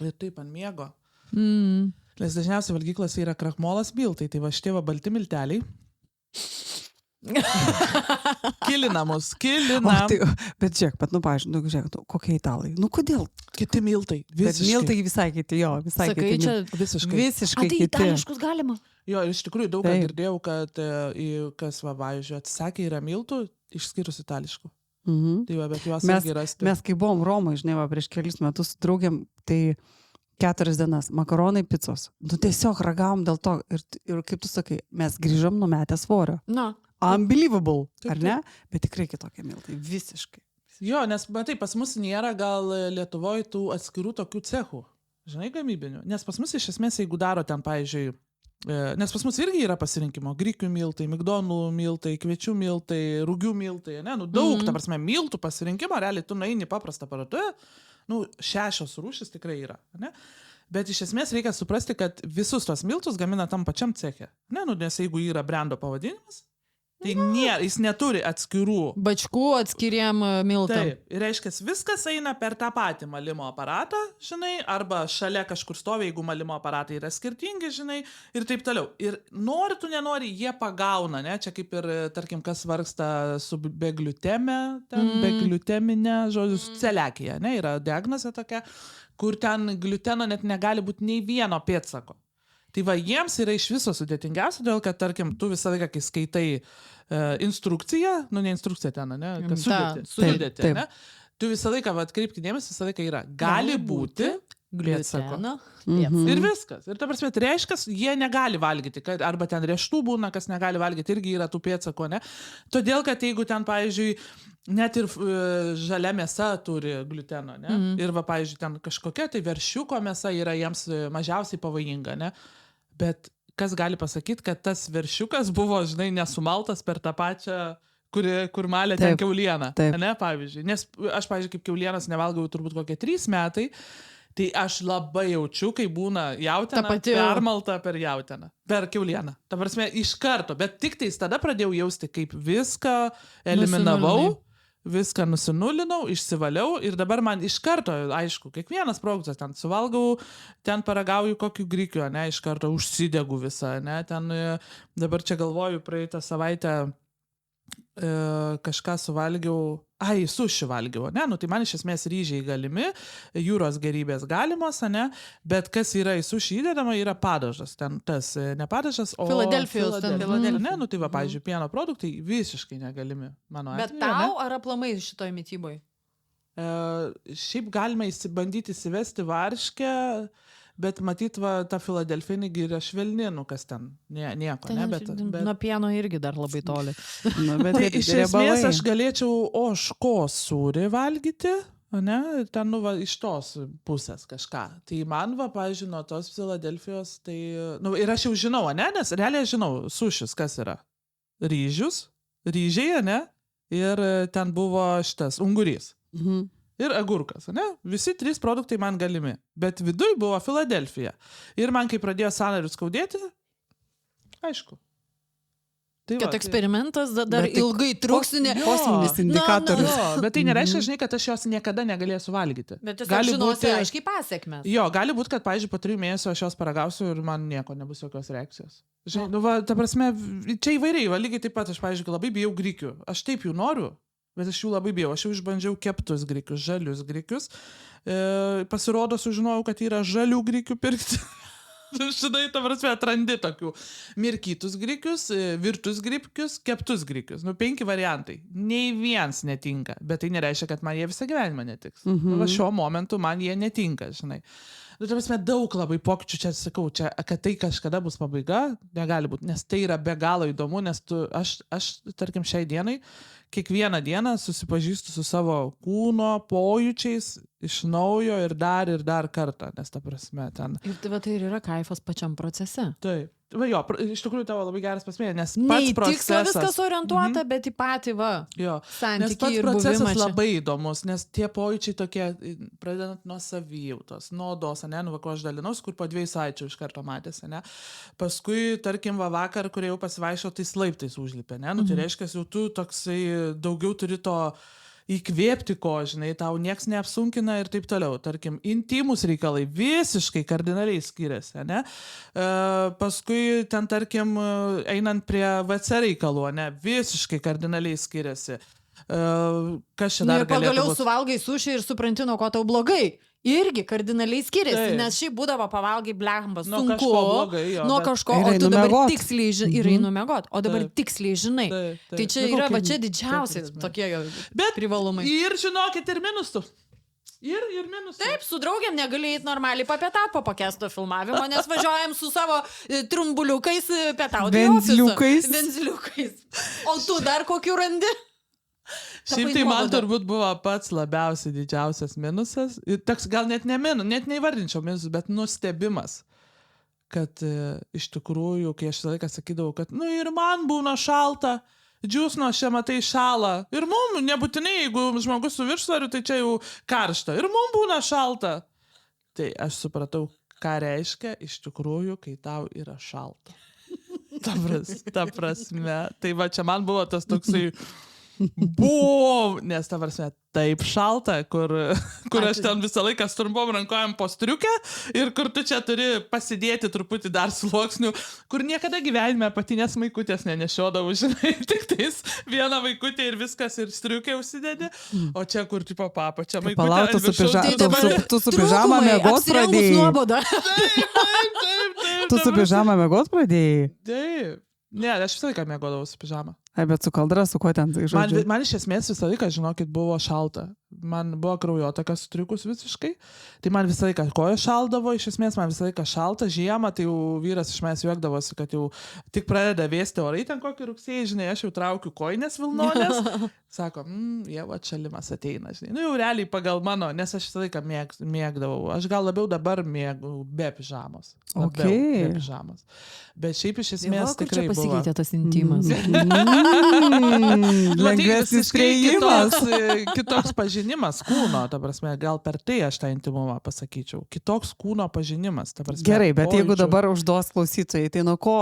ir taip ant miego. Nes dažniausiai valgyklose yra krakmolas miltai, tai va šitie balti milteliai. Kilinamus. Bet žiūrėk, pažiūrėk, kokie italai. Kodėl? Kiti miltai. Bet miltai visai kiti, jo, visai sakai, kiti. Čia visiškai kiti. Tai itališkus galima? Jo, iš tikrųjų daug ką girdėjau, kad kas, pavyzdžiui, atsisakė yra miltų, išskyrus itališkų. Tai va, bet juos irgi rasti. Mes kai buvom Romai, žinai, prieš kelis metus su draugiam, tai 4 dienas, makaronai, picos. Tiesiog ragavom dėl to ir kaip tu sakai, mes grįžom numetę svorio. unbelievable, Taip, ar ne? Bet tikrai kitokie miltai, visiškai. Jo, nes matai, pas mus nėra gal Lietuvoje tų atskirų tokių cechų, žinai, gamybinių. Nes pas mus iš esmės, jeigu daro ten, pavyzdžiui, nes pas mus irgi yra pasirinkimo, grikių miltai, migdonų miltai, kviečių miltai, rūgių miltai, ne, nu daug, ta prasme, miltų pasirinkimo, realiai tu nueini paprastą parduotuvę, nu 6 rūšis tikrai yra, ne? Bet iš esmės reikia suprasti, kad visus tos miltus gamina tam pačiam ceche, ne, nu, nes jeigu yra brendo pavadinimas, tai jis neturi atskirų. Bačkų atskiriem miltam. Taip, ir reiškia, viskas eina per tą patį malimo aparatą, žinai, arba šalia kažkur stovi, jeigu malimo aparatai yra skirtingi, žinai, ir taip toliau. Ir nori tu nenori, jie pagauna, ne, čia kaip ir, tarkim, kas vargsta su begliuteme, begliuteminė, žodžiu, celiakija, ne, yra diagnozė tokia, kur ten gliuteno net negali būti nei vieno pėdsako. Tai va, jiems yra iš viso sudėtingiausia, todėl kad, tarkim, tu visą laiką, kai skaitai instrukciją, nu ne instrukcija ten, ne, kas sudėti, ne, tu visą laiką, va, atkreipki dėmesį, visą laiką yra, gali būti gliuteno. Ir viskas. Ir ta prasme, tai reiškia, jie negali valgyti, arba ten riešutų būna, kas negali valgyti, irgi yra tų pėdsakų, ne. Todėl, kad jeigu ten, pavyzdžiui, net ir žalia mėsa turi gliuteno, ne, ir va, pavyzdžiui, ten kažkokia, tai veršiuko mėsa yra jiems mažiausiai pavojinga, ne. Bet kas gali pasakyti, kad tas veršiukas buvo, žinai, nesumaltas per tą pačią, kur malė ten kiaulieną, ne, pavyzdžiui. Nes aš, pavyzdžiui, kaip kiaulienos nevalgau turbūt kokie 3 metai, tai aš labai jaučiu, kai būna jautiena permalta per jautieną, per kiaulieną. Ta prasme, iš karto, bet tik tais tada pradėjau jausti, kaip viską eliminavau, viską nusinulinau, išsivaliau ir dabar man iš karto, aišku, kiekvienas produktas ten suvalgau, ten paragauju kokių grikių, ne, iš karto užsidegu visą, ne, ten dabar čia galvoju, praeitą savaitę kažką suvalgiau, suši valgiau, ne, nu tai man iš esmės ryžiai galimi, jūros gerybės galimos, ne, bet kas yra į suši įdedama, yra padažas, ten tas, ne padažas, o Filadelfijos, ne, nu tai va, pavyzdžiui, pieno produktai visiškai negalimi, mano atveju. Bet tau ar aplamai šitoj mityboj? Šiaip galima bandyti įsivesti varškę, bet matyt, va, ta Filadelfinė yra švelni, nu kas ten, nieko, ne, bet... Nuo pieno irgi dar labai toli. Tai iš esmės aš galėčiau ožkos sūrį valgyti, ne, ten, nu, va, iš tos pusės kažką. Tai man, va, pavyzdžiui, nuo tos Filadelfijos, tai... Nu, ir aš jau žinau, ne, nes realiai žinau, sušis, kas yra. Ryžiai, ne, ir ten buvo šitas ungurys. Ir agurkas, ne? Visi 3 produktai man galimi. Bet viduj buvo Filadelfija. Ir man, kai pradėjo sąnarius skaudėti, aišku. Tai kad eksperimentas dar ilgai truks, kosminis indikatorius. Bet tai nereiškia, žinai, kad aš jos niekada negalėsiu valgyti. Bet tiesiog žinosi aiškiai pasiekmes. Jo, gali būti, kad, pavyzdžiui, po 3 mėnesių aš jos paragausiu ir man nieko nebus jokios reakcijos. Žinai, nu, va, ta prasme, čia įvairiai, va, lygiai taip pat, aš, pavyzdžiui, labai bijau grikių. Aš taip jų noriu. Bet aš jų labai bijau. Aš jau išbandžiau keptus grikius, žalius grikius. Pasirodo, sužinojau, kad yra žalių grikių pirkti. Žinai, ta prasme, atrandi tokių mirkytus grikius, virtus grikius, keptus grikius. Nu, 5 variantai. Nei vienas netinka. Bet tai nereiškia, kad man jie visą gyvenimą netiks. Nu, va, šiuo momentu man jie netinka, žinai. Nu, ta prasme, daug labai pokyčių čia, sakau, čia, kad tai kažkada bus pabaiga, negali būti, nes tai yra be galo įdomu, nes aš tarkim, šiai dienai, kiekvieną dieną susipažįstu su savo kūno pojūčiais iš naujo ir dar kartą, nes ta prasme ten. Ir tai ir yra kaifas pačiam procese. Taip. Va jo, iš tikrųjų tavo labai geras pasmė, nes ne pats į procesas... tikslą viskas orientuota, bet į patį santykį nes pats ir procesas buvimą čia. labai įdomus, nes tie pojūčiai tokie, pradedant nuo savijautos, nuo odos, ne, nu, ko aš dalinaus, kur po 2 savaičių iš karto matėsi, ne. Paskui, tarkim, vakar, kurie jau pasivaišo, tais laiptais užlipė, ne, nu, tai reiškia, jau tu toksai daugiau turi to įkvėpti ko, žinai, tau nieks neapsunkina ir taip toliau. Tarkim, intimus reikalai visiškai kardinaliai skiriasi, ne? Paskui ten, tarkim, einant prie VC reikalų, ne? Visiškai kardinaliai skiriasi. Kas čia dar galėtų pagaliau būt? Suvalgai sušį ir supranti, nuo ko tau blogai. Irgi kardinaliai skiriasi, Taip. Nes šiaip būdavo pavalgai blechambas Nuo sunku, kažko blogai, jo, nuo bet- kažko, Ir o einu tu dabar miegot. tiksliai ir einu miegot, o dabar Taip. tiksliai žinai. Taip. Tai čia Nu, yra va kaip- čia didžiausi taip, tokie Bet privalumai. ir žinokit ir minusų. Ir minusai. Taip, su draugiam negalėjai normaliai papietauti po pakesto filmavimo, nes važiuojam su savo trumbuliukais pietauti. Venzliukais. O tu dar kokiu randi? Šiaip tai man turbūt buvo pats labiausiai didžiausias minusas. Toks gal net neįvardinčiau minusas, bet nustebimas. Kad iš tikrųjų, kai aš laiką sakydavau, kad ir man būna šalta, džiūsno čia matai šalą. Ir mum nebūtinai, jeigu žmogus su viršsvariu, tai čia jau karšta. Ir mum būna šalta. Tai aš supratau, ką reiškia iš tikrųjų, kai tau yra šalta. Ta prasme. Tai va, čia man buvo tas toksai nes ta prasme taip šalta, kur aš ten visą laiką su trumpom rankojam po striukę ir kur tu čia turi pasidėti truputį dar sluoksnių, kur niekada gyvenime apatinės maikutės nenešiodavau, žinai, tik tais vieną maikutę ir viskas ir striukę užsidedi, o čia kur tipo papačia maikutė. Palauk, tu su pižama miegot pradėjai. Tu su pižama miegot pradėjai? Taip. Ne, aš visą laiką miegodavau su pižama. Bet su kaldra, su kuo ten, tai žodžiu? Man iš esmės visą laiką, žinokit, buvo šalta. Man buvo kraujotaka sutrikus visiškai. Tai man visą laiką koja šaldavo, iš esmės man visą laiką šalta. Žiemą, tai jau vyras iš manęs juokdavosi, kad jau tik pradeda vėsti orai ten kokį rugsėjį, žinai, aš jau traukiu koinės vilnonės. Sako, jau atšalimas ateina, žinai. Jau realiai pagal mano, nes aš visą laiką mėgdavau. Aš gal labiau dabar mėgau be pižamos. Be pižamos. Bet šiaip iš esmės tikrai buvo. Pasikeitė tas intimas. Lengvesnis priėjimas. Kitoks pažinimas kūno, ta prasme, gal per tai aš tą intimumą pasakyčiau. Kitoks kūno pažinimas, ta prasme. Gerai, bet jeigu dabar užduos klausytojai, tai nuo ko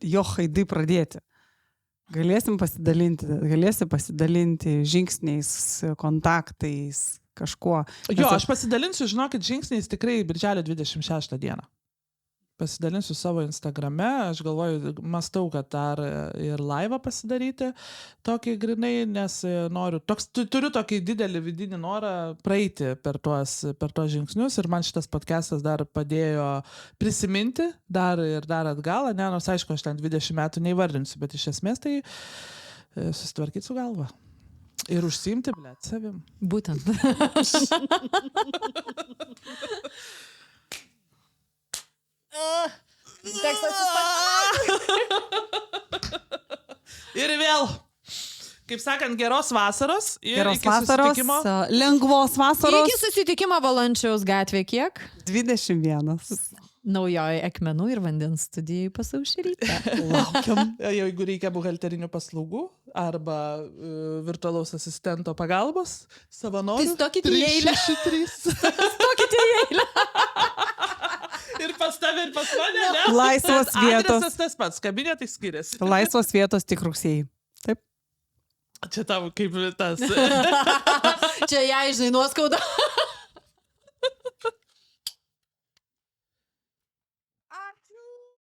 jo haidai pradėti? Galėsi pasidalinti žingsniais, kontaktais, kažkuo. Jo, aš pasidalinsiu, žinokit, žingsniais tikrai birželio 26 dieną. Pasidalinsiu savo Instagrame, aš galvoju, mąstau, kad dar ir laivą pasidaryti tokį grinai, nes turiu tokį didelį vidinį norą praeiti per tuos žingsnius ir man šitas podcastas dar padėjo prisiminti dar atgal, nors aišku, aš ten 20 metų neįvardinsiu, bet iš esmės tai susitvarkyti su galva. Ir užsiimti, savim. Būtent. Ir vėl, kaip sakant, geros vasaros. Geros vasaros, lengvos vasaros. Iki susitikimo Valančiaus gatvė kiek? 21. Naujoji Akmenų ir vandens studijai pas Aušrytę. Laukiam. Jeigu reikia buhalterinių paslaugų arba virtualaus asistento pagalbos, savanorių. Tai stokite į eilę. 363. Stokite į eilę. Ir pas tave, ir pas mane, ne? Laisvos vietos. Adresas tas pats, kabinetai skiriasi. Laisvos vietos tik rugsėjai. Taip. Čia tavo kaip tas. Čia jai, žinai, nuoskauda.